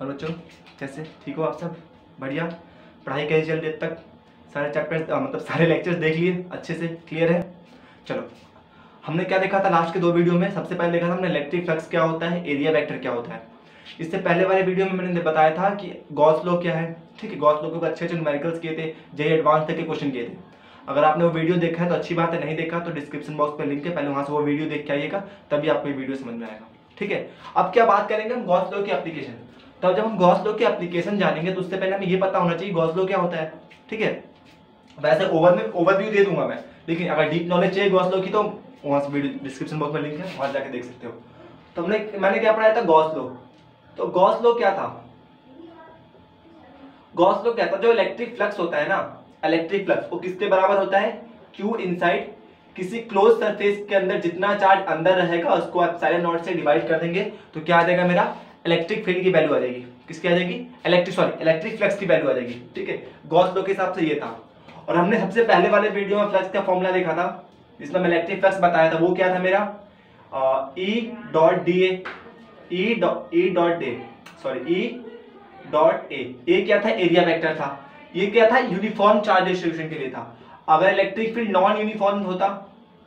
और बच्चों कैसे, ठीक हो आप सब? बढ़िया। पढ़ाई कैसी चल रही है अब तक? सारे चैप्टर्स मतलब सारे लेक्चर्स देख लिए अच्छे से, क्लियर है? चलो, हमने क्या देखा था लास्ट के दो वीडियो में? सबसे पहले देखा था हमने इलेक्ट्रिक फ्लक्स क्या होता है, एरिया वेक्टर क्या होता है। इससे पहले वाले वीडियो में मैंने बताया था कि गॉस लॉ क्या है। ठीक है, गॉस लॉ के ऊपर अच्छे अच्छे न्यूमेरिकल्स किए थे, जेई एडवांस तक के क्वेश्चन किए थे। अगर आपने वो वीडियो देखा है तो अच्छी बात है, नहीं देखा तो डिस्क्रिप्शन बॉक्स पर लिंक है, पहले वहां से वो वीडियो देख के आइएगा, तभी आपको ये वीडियो समझ में आएगा। ठीक है, अब क्या बात करेंगे हम गॉस लॉ की एप्लीकेशन। तो जब हम गॉस लॉ की एप्लीकेशन जानेंगे तो उससे पहले हमें ये पता होना चाहिए गॉस लॉ क्या होता है। ठीक है, वैसे ओवरव्यू दे दूंगा मैं, लेकिन अगर डीप नॉलेज चाहिए गॉस लॉ की तो वहां से वीडियो डिस्क्रिप्शन बॉक्स में लिंक है, वहां जाके देख सकते हो। तो मैंने क्या पढ़ाया था, गॉस लॉ। तो गॉस लॉ क्या था? गॉस लॉ क्या था? जो इलेक्ट्रिक फ्लक्स होता है ना, इलेक्ट्रिक फ्लक्स वो किसके बराबर होता है? Q इनसाइड किसी क्लोज सरफेस के अंदर जितना चार्ज अंदर रहेगा उसको एप्सिलॉन नॉट से डिवाइड कर देंगे तो क्या आ जाएगा मेरा? इलेक्ट्रिक फील्ड की वैल्यू आ जाएगी। किसकी आ जाएगी? इलेक्ट्रिक फ्लक्स की वैल्यू आ जाएगी। ठीक है, गॉस लॉ के हिसाब से ये था। और हमने सबसे पहले वाले वीडियो में फ्लक्स का फॉर्मूला देखा था, जिसमें मैं इलेक्ट्रिक फ्लक्स बताया था। वो क्या था मेरा? E डॉट ए क्या था? एरिया वेक्टर था। ये क्या था? यूनिफॉर्म चार्ज डिस्ट्रीब्यूशन के लिए था। अगर इलेक्ट्रिक फील्ड नॉन यूनिफॉर्म होता,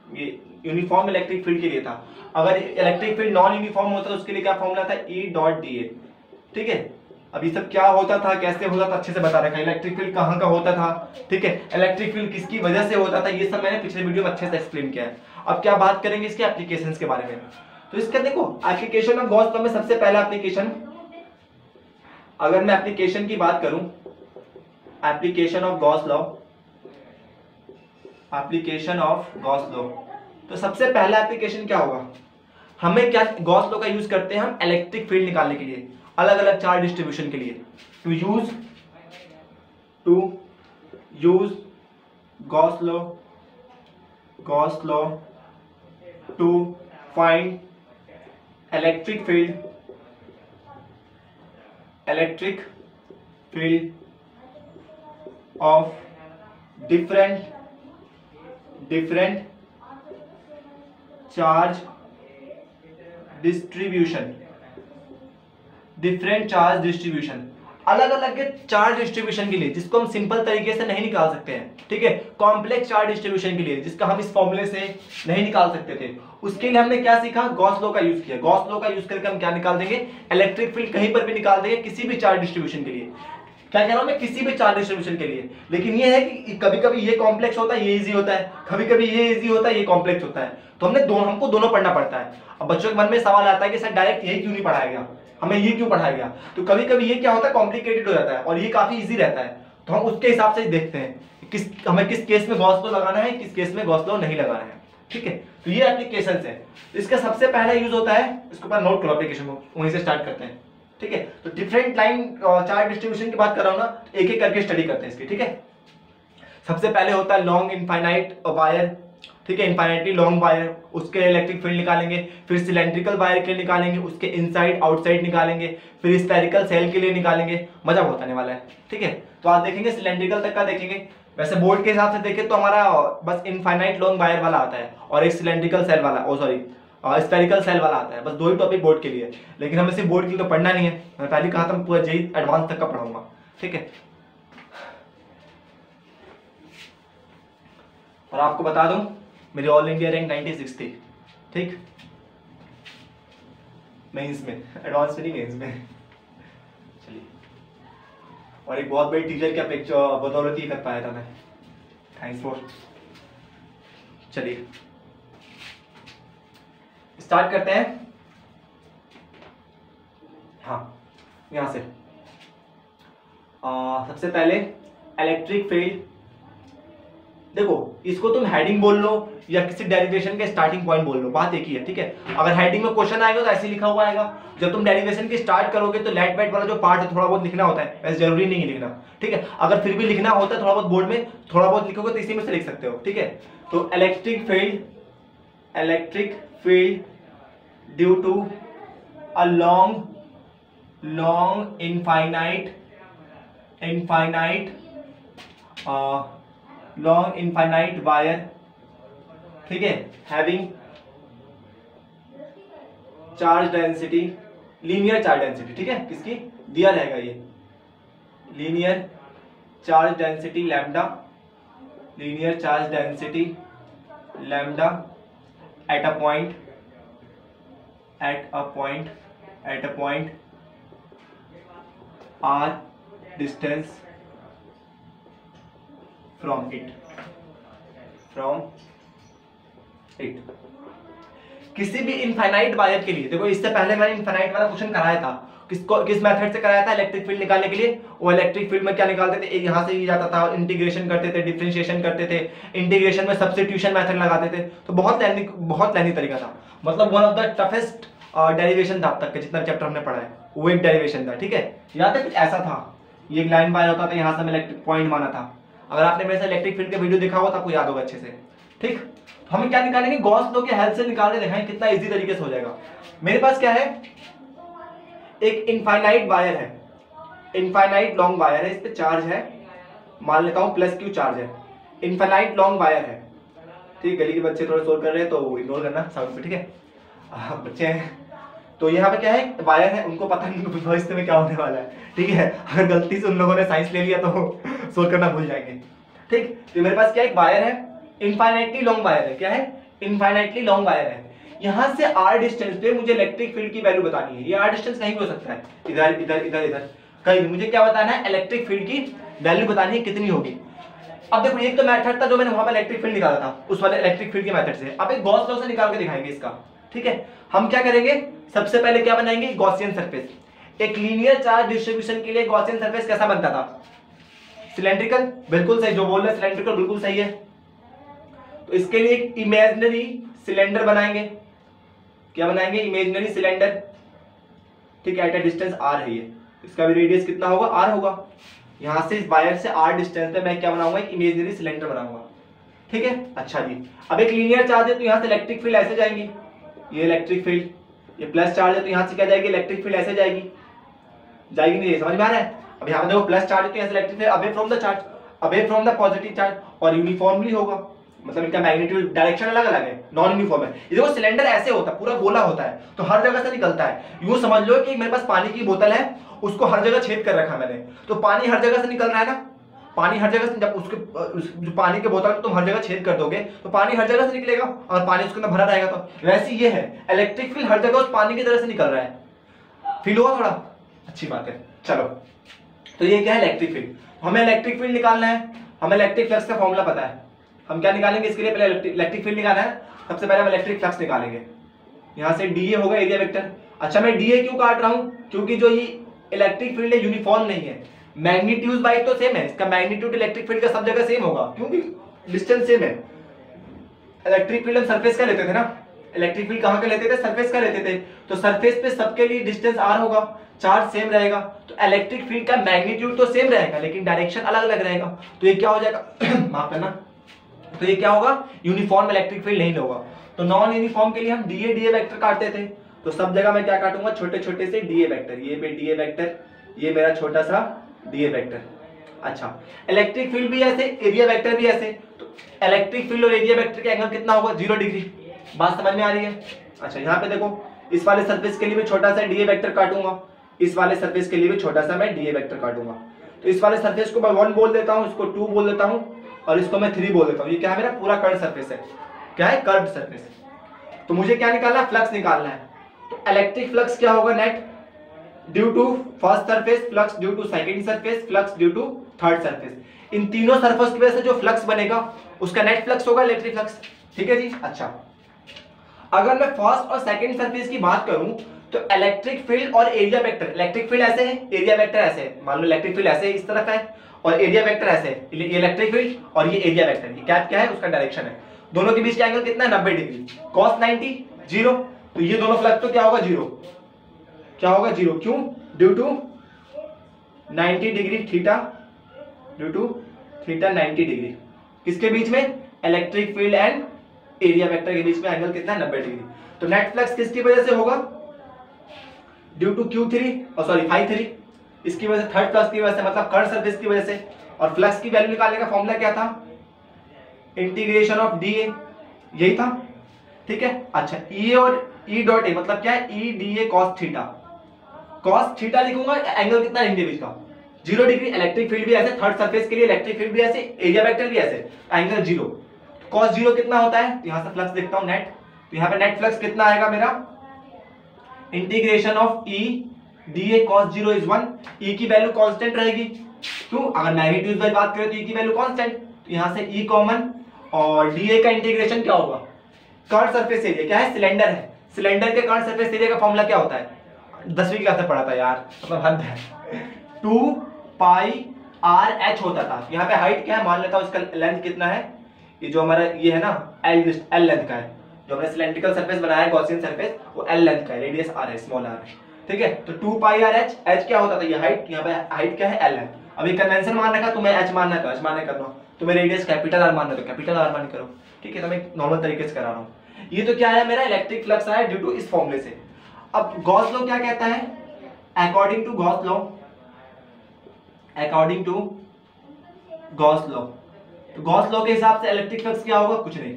ये यूनिफॉर्म इलेक्ट्रिक फील्ड के लिए था। अगर इलेक्ट्रिक फील्ड नॉन यूनिफॉर्म होता तो उसके लिए क्या फॉर्मूला था? E dot D A. ठीक है, अभी सब क्या होता था, कैसे होता था, अच्छे से बता रखा है। इलेक्ट्रिक फील्ड कहाँ का होता था, ठीक है, इलेक्ट्रिक फील्ड किसकी वजह से होता था, ये सब मैंने पिछले वीडियो में अच्छे से एक्सप्लेन किया है। अब क्या बात करेंगे इसके एप्लीकेशंस के बारे में। तो इसका देखो, एप्लीकेशन ऑफ गॉस लॉ में सबसे पहला एप्लीकेशन, अगर मैं एप्लीकेशन की बात करूं, एप्लीकेशन ऑफ गॉस लॉ, तो सबसे पहला एप्लीकेशन क्या होगा? हमें क्या गॉस लॉ का यूज करते हैं हम इलेक्ट्रिक फील्ड निकालने के लिए, अलग अलग चार्ज डिस्ट्रीब्यूशन के लिए। To use Gauss law to find electric field of different charge distribution, अलग अलग के चार्ज डिस्ट्रीब्यूशन के लिए, जिसको हम सिंपल तरीके से नहीं निकाल सकते हैं। ठीक है, कॉम्प्लेक्स चार्ज डिस्ट्रीब्यूशन के लिए, जिसका हम इस फॉर्मूले से नहीं निकाल सकते थे, उसके लिए हमने क्या सीखा? गॉस लॉ का यूज किया। गॉस लॉ का यूज करके हम क्या निकाल देंगे? इलेक्ट्रिक फील्ड कहीं पर भी निकाल देंगे, किसी भी चार्ज डिस्ट्रीब्यूशन के लिए। क्या कह रहा हूं मैं? किसी भी चार्ज डिस्ट्रीब्यूशन के लिए। लेकिन ये है कि कभी कभी ये कॉम्प्लेक्स होता है, ये इजी होता है, कभी कभी ये इजी होता है, ये कॉम्प्लेक्स होता है। तो हमको दोनों पढ़ना पड़ता है। अब बच्चों के मन में सवाल आता है कि सर डायरेक्ट यही क्यों नहीं पढ़ाया गया, हमें ये क्यों पढ़ाया गया? तो कभी कभी ये क्या होता है, कॉम्प्लिकेटेड हो जाता है, और ये काफी इजी रहता है। तो हम उसके हिसाब से देखते हैं हमें किस केस में गॉस लॉ लगाना है, किस केस में गॉस लॉ नहीं लगाना है। ठीक है, तो ये एप्लीकेशन है। इसका सबसे पहला यूज होता है, इसके ऊपर नोट करो एप्लीकेशन को, वहीं से स्टार्ट करते हैं। ठीक है, तो डिफरेंट लाइन चार्ज डिस्ट्रीब्यूशन की बात कर रहा हूं ना, एक एक करके स्टडी करते हैं इसकी। ठीक है, सबसे पहले होता है लॉन्ग इनफाइनाइट वायर। ठीक है, इनफाइनाइटली लॉन्ग वायर, उसके इलेक्ट्रिक फील्ड निकालेंगे। फिर सिलेंड्रिकल वायर के लिए निकालेंगे, उसके इनसाइड आउटसाइड निकालेंगे। फिर स्फेरिकल सेल के लिए निकालेंगे। मजा बहुत आने वाला है। ठीक है, तो आज देखेंगे सिलेंड्रिकल तक का देखेंगे। वैसे बोर्ड के हिसाब से देखें तो हमारा बस इनफाइनाइट लॉन्ग वायर वाला आता है और एक सिलेंड्रिकल सेल वाला, स्फेरिकल सेल वाला आता है। बस दो ही टॉपिक बोर्ड के लिए, लेकिन हमें सिर्फ बोर्ड के लिए तो पढ़ना नहीं है। मैं पहले कहा था पूरा जेई एडवांस तक का पढ़ाऊंगा। ठीक है, और आपको बता दूं मेरी ऑल इंडिया रैंक 96 थी। ठीक, मेंस में, एडवांस में नहीं, मेंस में। चलिए, और एक बहुत बड़ी टीचर क्या पिक्चर बदौलत ही कर पाया था मैं, थैंक्स फॉर। चलिए स्टार्ट करते हैं। हाँ, यहां से सबसे पहले इलेक्ट्रिक फील्ड। देखो, इसको तुम हेडिंग बोल लो या किसी डेरिवेशन के स्टार्टिंग पॉइंट बोल लो, बात एक ही है। ठीक है, अगर हेडिंग में क्वेश्चन आएगा तो ऐसे लिखा हुआ आएगा। जब तुम डेरिवेशन की स्टार्ट करोगे तो लेट वेट वाला जो पार्ट है थोड़ा बहुत लिखना होता है, वैसे जरूरी नहीं है लिखना। ठीक है, अगर फिर भी लिखना होता है थोड़ा बहुत बोर्ड में, थोड़ा बहुत लिखोगे तो इसी में से लिख सकते हो। ठीक है, तो electric field due to a long infinite wire. ठीक है, having charge density linear charge density, ठीक है, किसकी दिया रहेगा ये linear charge density lambda, linear charge density lambda at a point r distance from it किसी भी इनफाइनाइट वायर के लिए, देखो इससे पहले मैंने इनफाइनाइट वाला क्वेश्चन कराया था, किस मेथड से कराया था, इलेक्ट्रिक फील्ड निकालने के लिए। वो इलेक्ट्रिक फील्ड में क्या निकालते थे, यहां से ये जाता था, इंटीग्रेशन करते थे, डिफरेंशिएशन करते थे, इंटीग्रेशन में सब्स्टिट्यूशन मेथड लगाते थे, तो बहुत लेंथी तरीका था, मतलब one of the toughest derivation था अब तक के जितना चैप्टर हमने पढ़ा है, वो एक डेरिवेशन था, ठीक है। याद है कुछ ऐसा था, ये एक लाइन वायर होता था, यहाँ से हमें इलेक्ट्रिक पॉइंट माना था। अगर आपने मेरे से इलेक्ट्रिक फील्ड का वीडियो देखा हो तो आपको याद होगा अच्छे से, ठीक। तो हमें क्या निकालेंगे, गॉस लॉ के हेल्प से निकालने दिखाएं कितना इजी तरीके से हो जाएगा। मेरे पास क्या है, एक इनफाइनाइट वायर है, इनफाइनाइट लॉन्ग वायर है, इस पे चार्ज है, मान लेता हूं प्लस क्यू चार्ज है, इनफाइनाइट लॉन्ग वायर है, ठीक। गली के बच्चे थोड़ा सोल्व कर रहे हैं तो इग्नोर करना साउंड पे, ठीक है, बच्चे हैं। तो यहाँ पे क्या है, वायर है, उनको पता नहीं भविष्य में क्या होने वाला है, ठीक है। अगर गलती से उन लोगों ने साइंस ले लिया तो सोल्व करना भूल जाएंगे, ठीक। तो मेरे पास क्या एक वायर है, इनफाइनाइटली लॉन्ग वायर है, क्या है, इनफाइनाइटली लॉन्ग वायर है। यहाँ से r डिस्टेंस पे मुझे इलेक्ट्रिक फील्ड की वैल्यू बतानी है। ये r डिस्टेंस कहीं भी हो सकता है, इधर इधर इधर इधर कहीं, मुझे क्या बताना है, इलेक्ट्रिक फील्ड की वैल्यू बतानी है कितनी होगी। अब देखो एक तो मेथड था जो मैंने वहां पर इलेक्ट्रिक फील्ड निकाला था, उस वाले इलेक्ट्रिक फील्ड के मेथड से। अब एक गॉस लॉ से निकाल के दिखाएंगे इसका, ठीक है। हम क्या करेंगे, सबसे पहले क्या बनाएंगे, गॉसियन सरफेस। एक लीनियर चार्ज डिस्ट्रीब्यूशन के लिए गॉसियन सरफेस कैसा बनता था, सिलेंड्रिकल, बिल्कुल सही, जो बोल रहे सिलेंड्रिकल बिल्कुल सही है। तो इसके लिए एक इमेजिनरी सिलेंडर बनाएंगे, क्या बनाएंगे, इमेजिनरी सिलेंडर, ठीक है, एट अ डिस्टेंस r है ये, इसका भी रेडियस कितना होगा, r होगा। यहां से इस वायर से r डिस्टेंस पे मैं क्या बनाऊंगा, एक इमेजिनरी सिलेंडर बनाऊंगा, ठीक है। अच्छा जी, अब एक लीनियर चार्ज है तो यहां से इलेक्ट्रिक फील्ड ऐसे जाएंगी, ये इलेक्ट्रिक फील्ड, ये प्लस चार्ज है तो यहां से क्या जाएगी, इलेक्ट्रिक फील्ड ऐसे जाएगी, जाएगी नहीं, समझ में आ रहा है। अब यहां पे देखो प्लस चार्ज है तो यहां से electric field away from the charge, away from the positive charge, और यूनिफॉर्मली होगा, मतलब इनका मैग्नीट्यूड डायरेक्शन अलग अलग है, नॉन यूनिफॉर्म है। ये देखो सिलेंडर ऐसे होता है, पूरा गोला होता है, तो हर जगह से निकलता है। यूं समझ लो कि मेरे पास पानी की बोतल है, उसको हर जगह छेद कर रखा मैंने, तो पानी हर जगह से निकल रहा है ना, पानी हर जगह से, जब उसके जो पानी के बोतल तुम हर जगह छेद कर दोगे तो पानी हर जगह से निकलेगा, और पानी उसके अंदर भरा रहेगा। तो वैसे ये है, इलेक्ट्रिक फील्ड हर जगह उस पानी की तरह से निकल रहा है, फील हुआ थोड़ा, अच्छी बात है। चलो, तो ये क्या है, इलेक्ट्रिक फील्ड। हमें इलेक्ट्रिक फील्ड निकालना है, हमें इलेक्ट्रिक फ्लक्स का फॉर्मूला पता है, हम क्या निकालेंगे इसके लिए, पहले इलेक्ट्रिक फील्ड निकालना है, सबसे पहले हम इलेक्ट्रिक फ्लक्स निकालेंगे। यहाँ से डीए होगा एरिया वेक्टर। अच्छा, मैं डीए क्यों काट रहा हूँ, क्योंकि जो ये इलेक्ट्रिक फील्ड है यूनिफॉर्म नहीं है, मैग्नीट्यूड वाइज तो सेम है, इसका मैग्नीट्यूड इलेक्ट्रिक फील्ड का सब जगह सेम होगा, क्योंकि डिस्टेंस सेम है। इलेक्ट्रिक फील्ड हम सरफेस का लेते थे ना, इलेक्ट्रिक फील्ड कहाँ का लेते थे, सरफेस का लेते थे, तो सरफेस पे सबके लिए डिस्टेंस r होगा, चार्ज सेम रहेगा, तो इलेक्ट्रिक फील्ड का मैग्नीट्यूड तो सेम रहेगा लेकिन डायरेक्शन अलग अलग रहेगा। तो ये क्या हो जाएगा माफ करना, तो ये क्या होगा, यूनिफॉर्म इलेक्ट्रिक फील्ड नहीं होगा। तो नॉन यूनिफॉर्म के लिए हम डीए वेक्टर काटते थे, तो सब जगह मैं क्या काटूंगा, छोटे छोटे से डीए वेक्टर, ये पे डीए वेक्टर, ये मेरा छोटा सा डीए वेक्टर। अच्छा, इलेक्ट्रिक फील्ड भी ऐसे, एरिया वेक्टर भी ऐसे, तो इलेक्ट्रिक फील्ड और एरिया वेक्टर का एंगल कितना होगा, 0 डिग्री। बात समझ में आ रही है। अच्छा, यहाँ पे देखो, इस वाले सरफेस के लिए भी छोटा सा डीए वेक्टर काटूंगा, इस वाले सरफेस के लिए भी छोटा सा मैं डीए वेक्टर काटूंगा। तो इस वाले सरफेस को मैं 1 बोल देता हूँ, इसको 2 बोल देता हूँ, और इसको मैं 3 बोल देता हूँ। ये क्या है, मेरा पूरा कर्व सरफेस है, क्या है, कर्व सरफेस। तो मुझे क्या निकालना है, फ्लक्स निकालना है। तो इलेक्ट्रिक फ्लक्स क्या होगा, net due to first surface, flux due to second surface, flux due to third surface. इन तीनों सरफेस की वजह से जो फ्लक्स बनेगा उसका नेट फ्लक्स होगा इलेक्ट्रिक फ्लक्स, ठीक है जी। अच्छा, अगर मैं फर्स्ट और सेकंड सरफेस की बात करूं तो इलेक्ट्रिक फील्ड और एरिया वेक्टर, इलेक्ट्रिक फील्ड ऐसे है, एरिया वेक्टर ऐसे है, मान लो इलेक्ट्रिक फील्ड ऐसे इस तरफ है और एरिया वेक्टर ऐसे है, ये इलेक्ट्रिक फील्ड और ये एरिया वेक्टर, ये क्या है, उसका डायरेक्शन है। दोनों के बीच का एंगल कितना है, 90 डिग्री, cos 90 0। तो ये दोनों फ्लक्स तो क्या होगा, 0, क्या होगा, 0। क्यों, due to 90 degree theta, due to theta 90 degree, किसके बीच में, electric field and area vector के बीच में एंगल कितना है, 90 डिग्री। तो नेट फ्लक्स किसकी वजह से होगा, ड्यू टू Q3 और सॉरी Φ3, इसकी वजह से, थर्ड फ्लक्स की वजह से, मतलब कर्व सरफेस की वजह से। और फ्लक्स की वैल्यू निकालने का फॉर्मूला क्या था, इंटीग्रेशन ऑफ dA, यही था, ठीक है। अच्छा, E और E डॉट ए मतलब क्या है, E dA cos theta, cos theta लिखूंगा, एंगल कितना इनके बीच का 0 डिग्री। इलेक्ट्रिक फील्ड भी ऐसे, थर्ड सरफेस के लिए इलेक्ट्रिक फील्ड भी ऐसे, एरिया वेक्टर भी ऐसे, एंगल 0। cos 0 कितना होता है, तो यहां से फ्लक्स देखता हूं नेट, तो यहां पे नेट फ्लक्स कितना आएगा मेरा, integration of E dA cos 0 is 1। E की वैल्यू कांस्टेंट रहेगी, क्यों, अगर मैग्नीट्यूड की बात करें तो E की वैल्यू कांस्टेंट, तो यहां से E कॉमन, और dA का इंटीग्रेशन क्या होगा, कर्व सरफेस एरिया क्या है, सिलेंडर है, सिलेंडर के कर्व सरफेस एरिया का फॉर्मूला क्या होता है, 10वीं क्लास में पढ़ा था यार, मतलब हद है, 2 पाई आर एच होता था। यहाँ पे हाइट क्या है मान लेता हूँ, इसका लेंथ कितना है, ये जो हमारा ये है ना एल लेंथ का है, जो हमने सिलेंड्रिकल सरफेस बनाया है गॉसियन सरफेस, वो एल लेंथ का है, रेडियस आर है, स्मॉल आर है, ठीक है। तो 2 पाई आर एच, एच क्या होता था, ये हाइट, यहाँ पे हाइट क्या है, एल है। अभी कन्वेंशन मान रखा, तुम्हें एच मानना है तो एच मानने कर लो, तुम्हें रेडियस कैपिटल आर मानना है तो कैपिटल आर मान करो, ठीक है। तो मैं नॉर्मल तरीके से करा रहा हूँ। ये तो क्या है मेरा इलेक्ट्रिक फ्लक्स आया ड्यू टू इस फॉर्मूले से। अब गॉस लॉ क्या कहता है, according to Gauss law, according to Gauss law, तो गॉस लॉ के हिसाब से इलेक्ट्रिक फ्लक्स क्या होगा, कुछ नहीं,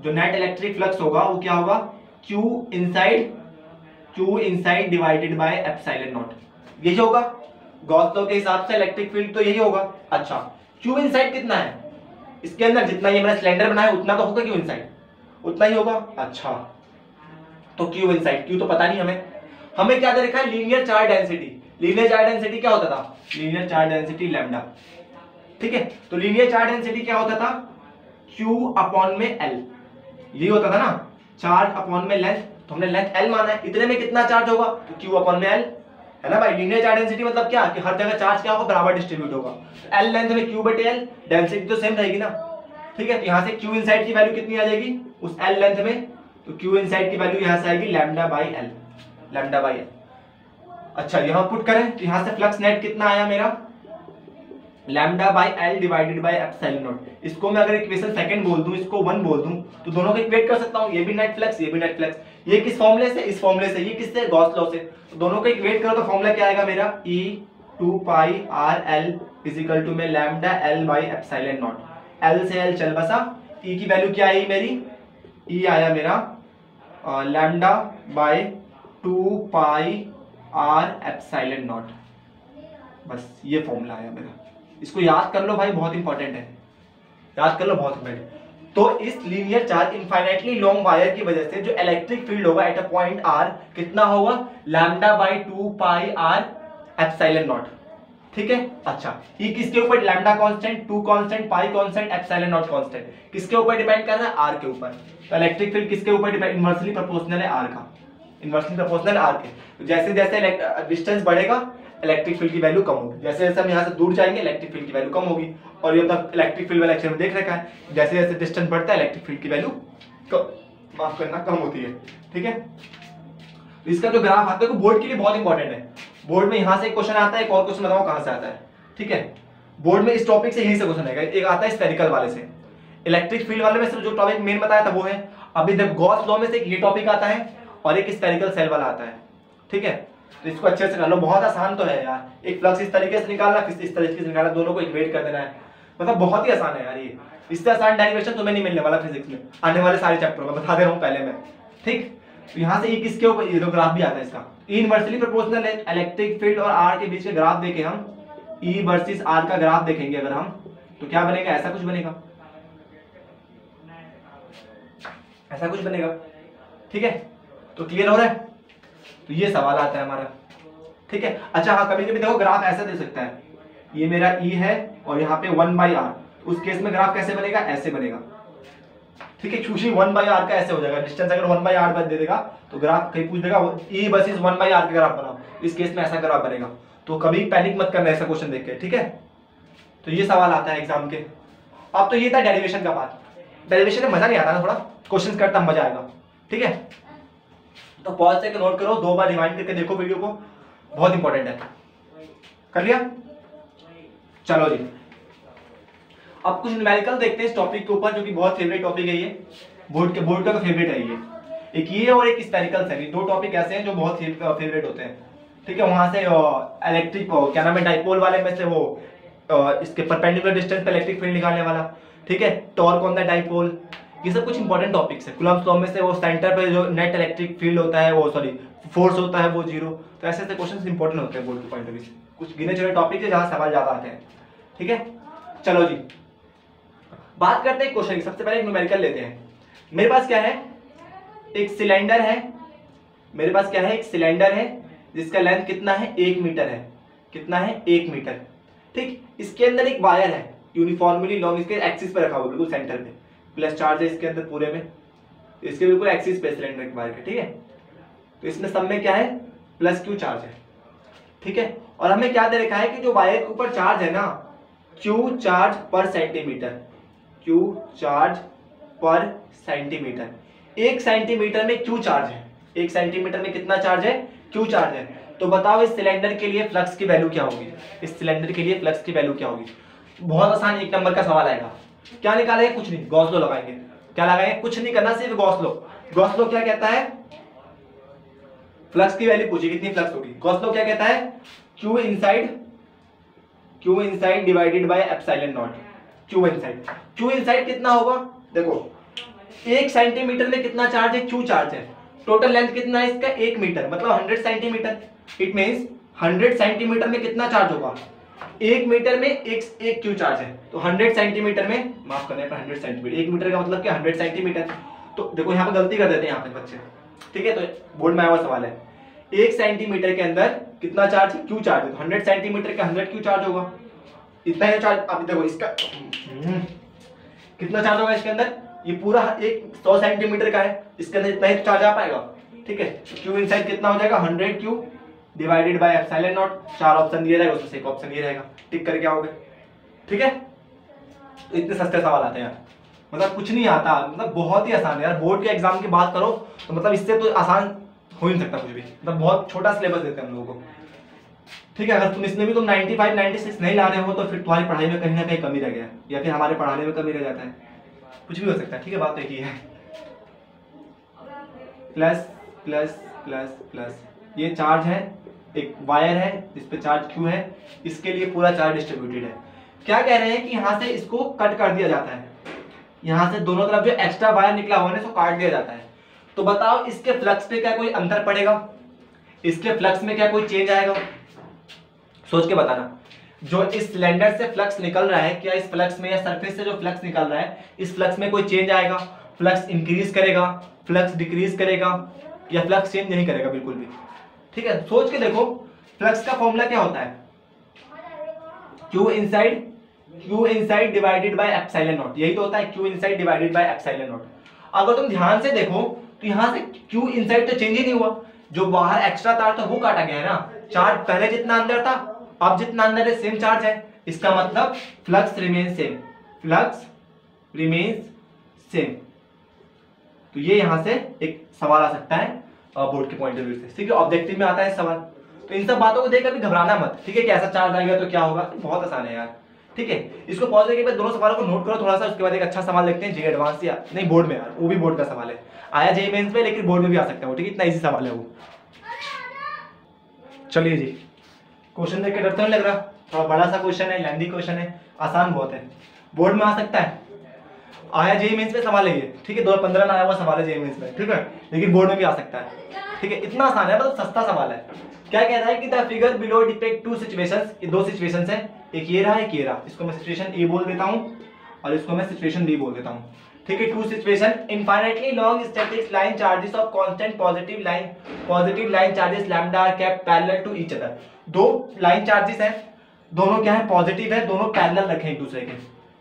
जो नेट इलेक्ट्रिक फ्लक्स होगा वो क्या होगा, Q inside divided by epsilon not, यही होगा गॉस लॉ के हिसाब से, इलेक्ट्रिक फील्ड तो यही होगा। अच्छा Q इनसाइड कितना है, इसके अंदर जितना ये मैंने सिलेंडर बनाया उतना तो होगा, Q इनसाइड उतना ही होगा। अच्छा तो Q इनसाइड, Q तो पता नहीं हमें, हमें क्या दे रखा है, linear charge density. Linear charge density क्या होता था, लीनियर चार्ज डेंसिटी लैम्डा, ठीक है। तो लीनियर चार्ज डेंसिटी क्या होता था, Q अपॉन में L, यही होता था ना, चार्ज अपॉन में लेंथ, तो हमने लेंथ L माना है, इतने में कितना चार्ज होगा, तो Q अपॉन में L है ना भाई। लीनियर चार्ज डेंसिटी मतलब क्या, कि हर जगह चार्ज क्या होगा, बराबर डिस्ट्रीब्यूट होगा, L लेंथ में Q बटे L, डेंसिटी तो सेम रहेगी ना, ठीक है। तो यहाँ से Q इनसाइड की वैल्यू कितनी आ जाएगी उस L लेंथ में, तो Q इनसाइड की वैल्यू यहाँ से आएगी lambda by L, lambda by L। अच्छा यहाँ पुट करें तो यहाँ से फ्लक्स नेट कितना आया मेरा, lambda by L divided by epsilon not. इसको मैं अगर इक्वेशन सेकंड बोल दूं, इसको 1 बोल दूं, तो दोनों को इक्वेट कर सकता हूं, ये भी नेट फ्लक्स, ये भी नेट फ्लक्स, ये किस फॉर्मूले से, इस फॉर्मूले से, ये किससे, गॉस लॉ से, तो दोनों को इक्वेट करो तो फॉर्मूला क्या आएगा मेरा, E 2 pi R L is equal to में lambda L by epsilon naught, L से एल चल बसा, E की वैल्यू क्या आई मेरी, E आया मेरा lambda by 2 pi r epsilon naught, बस ये फॉर्मूला आया मेरा, इसको याद कर लो भाई, बहुत इंपॉर्टेंट है, याद कर लो, बहुत इंपॉर्टेंट। तो इस linear charge infinitely long wire की वजह से जो इलेक्ट्रिक फील्ड होगा एट अ पॉइंट r कितना होगा, lambda by 2 pi r epsilon naught, ठीक है। अच्छा ये किसके ऊपर, lambda constant, 2 constant, pi constant, epsilon naught constant, किसके ऊपर डिपेंड कर रहा है, r के ऊपर। तो इलेक्ट्रिक फील्ड किसके ऊपर डिपेंड, इनवर्सली प्रोपोर्शनल है r का, इनवर्सली प्रोपोर्शनल r के। तो जैसे जैसे डिस्टेंस बढ़ेगा इलेक्ट्रिक फील्ड की वैल्यू कम होगी, जैसे जैसे हम यहाँ से दूर जाएंगे इलेक्ट्रिक फील्ड की वैल्यू कम होगी, और ये तक इलेक्ट्रिक फील्ड वाला लेक्चर में देख रखा है, जैसे जैसे डिस्टेंस बढ़ता है इलेक्ट्रिक फील्ड की वैल्यू माफ करना कम होती है, ठीक है। तो इसका जो ग्राफ आता है वो बोर्ड के लिए बहुत इंपॉर्टेंट है, बोर्ड में यहाँ से एक क्वेश्चन आता है, एक और क्वेश्चन बताओ कहाँ से आता है, ठीक है। बोर्ड में इस टॉपिक से यहीं से क्वेश्चन आएगा, एक आता है स्फेरिकल वाले से, इलेक्ट्रिक फील्ड वाले में सिर्फ जो टॉपिक मेन बताया था वो है, अभी जब गॉस लॉ में से ये टॉपिक आता है और एक स्फेरिकल सेल वाला आता है, ठीक है। तो इसको अच्छे से कर लो, बहुत आसान तो है यार, एक फ्लक्स इस तरीके से निकालना, फिर इस तरीके से निकालना, दोनों को इक्वेट कर देना है, मतलब बहुत ही आसान है यार ये, इससे आसान डेरिवेशन तुम्हें नहीं मिलने वाला फिजिक्स में, आने वाले सारे चैप्टरों में बता दे रहा हूँ पहले मैं, ठीक। तो यहाँ से ये किसके ऊपर, ये तो ग्राफ भी आता है इसका, इनवर्सली प्रोपोर्शनल है, इलेक्ट्रिक फील्ड और आर के बीच के ग्राफ देखे हम, E वर्सेस आर का ग्राफ देखेंगे अगर हम, तो क्या बनेगा, ऐसा कुछ बनेगा, ऐसा कुछ बनेगा, ठीक है। तो क्लियर हो रहा है, तो ये सवाल आता है हमारा, ठीक है। अच्छा हाँ कभी कभी देखो ग्राफ ऐसा दे सकता है, ये मेरा E है और यहाँ पे 1/r, उस केस में ग्राफ कैसे बनेगा, ऐसे बनेगा, ठीक है। क्योंकि 1/r का ऐसे हो जाएगा, डिस्टेंस अगर 1/r पर दे देगा तो ग्राफ कहीं पूछ देगा E वर्सेस 1/r का ग्राफ बनाओ, इस केस में ऐसा ग्राफ बनेगा, तो कभी पैनिक मत करना ऐसा क्वेश्चन देख के, ठीक है। तो ये सवाल आता है एग्जाम के। अब तो ये था डेरिवेशन का पार्ट, डेरिवेशन में मजा नहीं आता ना, थोड़ा क्वेश्चन करता मजा आएगा, ठीक है। तो पॉज से नोट करो, 2 बार रिवाइंड करके देखो वीडियो को, बहुत इंपॉर्टेंट है, कर लिया। चलो जी अब कुछ न्यूमेरिकल देखते हैं इस टॉपिक के ऊपर, जो कि बहुत फेवरेट टॉपिक है, ये बोर्ड का तो फेवरेट है ये, एक ये और एक स्फेरिकल सेल, दो टॉपिक ऐसे हैं जो बहुत फेवरेट होते हैं, ठीक है। वहां से इलेक्ट्रिक क्या नाम है, डाइपोल वाले में से वो इसके परपेंडिकुलर डिस्टेंस पे इलेक्ट्रिक फील्ड निकालने वाला, ठीक है। टॉर्क ऑन द डाइपोल, ये सब कुछ इंपॉर्टेंट टॉपिक्स है। कूलम्ब्स लॉ में से वो सेंटर पे जो नेट इलेक्ट्रिक फील्ड होता है वो फोर्स होता है वो 0। तो ऐसे ऐसे क्वेश्चन इंपॉर्टेंट होते हैं बोर्ड के पॉइंट ऑफ व्यू से। कुछ गिने चुने टॉपिक है जहाँ सवाल ज्यादा आते हैं। ठीक है, चलो जी बात करते हैं क्वेश्चन की। सबसे पहले एक न्यूमेरिकल लेते हैं। मेरे पास क्या है, एक सिलेंडर है। मेरे पास क्या है, एक सिलेंडर है जिसका लेंथ कितना है, 1 मीटर है। कितना है, 1 मीटर। ठीक, इसके अंदर एक वायर है यूनिफॉर्मली लॉन्ग, इसके एक्सिस पे रखा हुआ बिल्कुल सेंटर पे, प्लस चार्ज है इसके अंदर पूरे में, इसके बिल्कुल एक्सिस पे सिलेंडर के वायर के। ठीक है, तो इसमें सब में क्या है, प्लस क्यू चार्ज है। ठीक है, और हमें क्या दे रखा है कि जो वायर के ऊपर चार्ज है ना, क्यू चार्ज पर सेंटीमीटर, क्यू चार्ज पर सेंटीमीटर। 1 सेंटीमीटर में क्यू चार्ज है, 1 सेंटीमीटर में कितना चार्ज है, क्यू चार्ज है। तो बताओ इस सिलेंडर के लिए फ्लक्स की वैल्यू क्या होगी, इस सिलेंडर के लिए फ्लक्स की वैल्यू क्या होगी। बहुत आसान 1 नंबर का सवाल आएगा। क्या निकालेंगे, कुछ नहीं, गॉस लॉ लगाएंगे। क्या लगाएंगे, कुछ नहीं करना, सिर्फ गॉस लॉ। गॉस लॉ क्या कहता है, फ्लक्स की वैल्यू पूछी कितनी फ्लक्स होगी। गॉस लॉ क्या कहता है, Q inside divided by epsilon not. Q inside कितना होगा, देखो 1 सेंटीमीटर में कितना चार्ज है, क्यू चार्ज है। टोटल लेंथ कितना है इसका, 1 मीटर, मतलब 100 सेंटीमीटर। इट मींस 100 सेंटीमीटर में कितना चार्ज होगा, 1 मीटर में एक क्यू चार्ज है। तो 100 सेंटीमीटर में, माफ करने पर 100 सेंटीमीटर, 1 मीटर का मतलब क्या, 100 सेंटीमीटर। तो देखो यहाँ पे गलती कर देते हैं यहाँ पे बच्चे। ठीक है, तो बोर्ड में आया हुआ सवाल है, 1 सेंटीमीटर के अंदर कितना चार्ज है, क्यू चार्ज है। तो 100 सेंटीमीटर का 100 क्यू चार्ज होगा, इतना ही चार्ज। अब देखो इसका कितना चार्ज होगा इसके अंदर, ये पूरा एक 100 सेंटीमीटर का है, इसके अंदर इतना ही चार्ज आ पाएगा। ठीक है, क्यू इनसाइड कितना हो जाएगा, 100 Q divided by epsilon not. 4 option दिए रहेगा, उसमें से एक ऑप्शन ये रहेगा, टिक करके आओगे। ठीक है, तो इतने सस्ते सवाल आते हैं यार, मतलब कुछ नहीं आता, मतलब बहुत ही आसान है यार। बोर्ड के एग्जाम की बात करो तो मतलब इससे तो आसान हो ही नहीं सकता कुछ भी, मतलब बहुत छोटा सिलेबस देते हैं हम लोगों को। ठीक है, अगर इसमें भी तुम 95 96 नहीं ला रहे हो तो फिर तुम्हारी पढ़ाई में कहीं ना कहीं कमी रह गया, या फिर हमारे पढ़ाने में कमी रह जाता है, कुछ भी हो सकता है। ठीक है, बात एक ही है। प्लस प्लस प्लस प्लस, ये चार्ज है, एक वायर है जिस पे चार्ज क्यू है, इसके लिए पूरा चार्ज डिस्ट्रीब्यूटेड है। क्या कह रहे हैं कि यहाँ से इसको कट कर दिया जाता है, यहाँ से दोनों तरफ जो एक्स्ट्रा वायर निकला हुआ है इसको काट दिया जाता है। तो बताओ इसके फ्लक्स पे क्या कोई अंतर पड़ेगा, इसके फ्लक्स में क्या कोई चेंज आएगा, सोच के बताना। जो इस सिलेंडर से फ्लक्स निकल रहा है, क्या इस फ्लक्स में या सरफेस से जो फ्लक्स निकल रहा है, इस फ्लक्स में कोई चेंज आएगा, फ्लक्स इंक्रीज करेगा, फ्लक्स डिक्रीज करेगा, या फ्लक्स चेंज नहीं करेगा बिल्कुल भी। ठीक है, सोच के देखो, फ्लक्स का फॉर्मूला क्या होता है, Q inside divided by epsilon not, यही तो होता है, Q inside divided by epsilon not. अगर तुम ध्यान से देखो तो यहां से क्यू इनसाइड तो चेंज ही नहीं हुआ, जो बाहर एक्स्ट्रा तार था वो काटा गया है ना। चार्ज पहले जितना अंदर था अब जितना अंदर है सेम चार्ज है, इसका मतलब flux remain same, flux remains same. तो ये यहां से एक सवाल आ सकता है बोर्ड के पॉइंट ऑफ व्यू से। ठीक है, ऑब्जेक्टिव में आता है सवाल। तो इन सब बातों को देख कभी घबराना मत। ठीक है, कैसा चार्ज आएगा तो क्या होगा, बहुत आसान है यार। ठीक है, इसको पॉज करके बाद दोनों सवालों को नोट करो थोड़ा सा, उसके बाद एक अच्छा सवाल देखते हैं जे एडवांस या नहीं बोर्ड में, यार वो भी बोर्ड का सवाल है, आया जे मेंस में लेकिन बोर्ड में भी आ सकता है वो। ठीक है, इतना इजी सवाल है वो। चलिए जी, क्वेश्चन देख के डर तो नहीं लग रहा, थोड़ा बड़ा सा क्वेश्चन है, लेंथी क्वेश्चन है, आसान बहुत है, बोर्ड में आ सकता है, आया जेईई मेंस में सवाल है ये। ठीक है, 2015 में आया हुआ सवाल है जेईई मेंस में। ठीक है, लेकिन बोर्ड में भी आ सकता है। ठीक है, इतना आसान है, मतलब सस्ता सवाल है। क्या कह रहा है कि the figure below depict 2 situations, ये 2 सिचुएशंस है, एक ये रहा एक ये रहा, इसको मैं सिचुएशन ए बोल देता हूँ और इसको मैं सिचुएशन बी बोल देता हूँ। ठीक है, 2 situation, infinitely long static line charges of constant positive line charges lambda are kept parallel to each other. 2 line charges हैं, दोनों क्या है, पॉजिटिव है, दोनों पैरेलल रखे एक दूसरे के।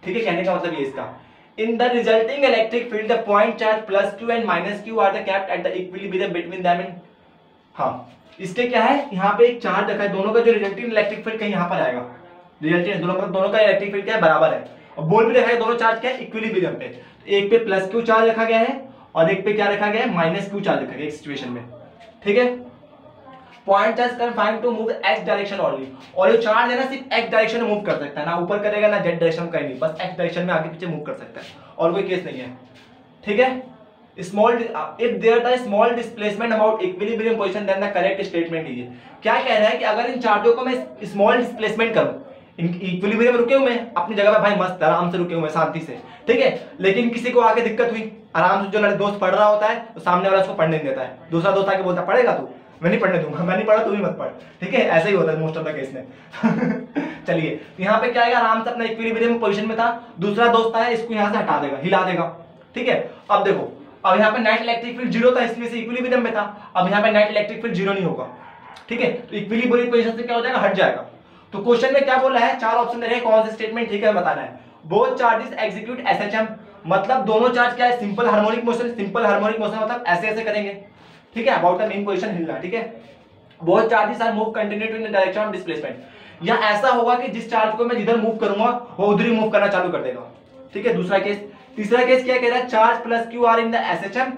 ठीक है, कहने का मतलब ये इसका, in the resulting electric field the point charge plus q and minus q are the kept at the equilibrium between them in, हाँ इसके क्या है, यहाँ पे एक चार्ज रखा है, दोनों का जो रिजल्टिंग इलेक्ट्रिक फील्ड कहीं यहाँ पर आएगा, रिजल्टिंग दोनों का इलेक्ट्रिक फील्ड क्या है, बराबर है, और बोल भी रखा है दोनों चार्ज क्या है, इक्विलिब्रियम पे। एक पे प्लस क्यू चार्ज रखा गया है और एक पे क्या रखा गया है, माइनस क्यू चार्ज रखा गया एक सिचुएशन में। ठीक है, point charge confined to move x direction only, और ये चार्ज है ना सिर्फ एक्स डायरेक्शन में मूव कर सकता है, ना ऊपर करेगा ना जेड डायरेक्शन में, कहीं नहीं, बस एक्स डायरेक्शन में आगे पीछे मूव कर सकता है, और कोई केस नहीं है। ठीक है, small if there the small displacement about equilibrium position then the correct statement is, क्या कह रहा है कि अगर इन चार्जों को मैं स्मॉल डिस्प्लेसमेंट करूं, इक्विलिब्रियम रुके हुए हैं अपनी जगह पे भाई, मस्त आराम से रुके हुए हैं शांति से, ठीक है, लेकिन किसी को आगे दिक्कत हुई, आराम से जो लड़का दोस्त पढ़ रहा होता है तो सामने वाला उसको पढ़ने नहीं देता है, दूसरा दोस्त आके बोलता है पढ़ेगा तू, मैं नहीं पढ़ने दूंगा, मैं नहीं पढ़ा तू भी मत पढ़, ठीक है, ऐसा ही होता है मोस्ट ऑफ द केस में। चलिए यहाँ पे क्या आएगा, आराम से अपना इक्विलिब्रियम पोजीशन में था, दूसरा दोस्त आया इसको यहाँ से हटा देगा, हिला देगा, ठीक है। अब देखो, अब यहाँ पे नेट इलेक्ट्रिक फील्ड जीरो था इसलिए से इक्विलिब्रियम में था, अब यहाँ पे नेट इलेक्ट्रिक फील्ड जीरो नहीं होगा, ठीक है, तो इक्विलिब्रियम पोजीशन से क्या हो जाएगा, हट जाएगा। तो क्वेश्चन में क्या बोला है, 4 ऑप्शन दे रहे हैं, कौन सा स्टेटमेंट ठीक है बताना है। बोथ चार्जेस एग्जीक्यूट एसएचएम, मतलब दोनों चार्ज क्या है, simple harmonic motion, simple harmonic motion मतलब ऐसे ऐसे करेंगे, ठीक है, अबाउट द मेन पोजीशन हिलना, ठीक है। Both charges are move continue in the direction of displacement, या ऐसा होगा कि जिस चार्ज को मैं जिधर मूव करूंगा वो उधर ही मूव करना चालू कर देगा, ठीक है, दूसरा केस। तीसरा केस क्या कह रहा है, charge plus q are in the SHM,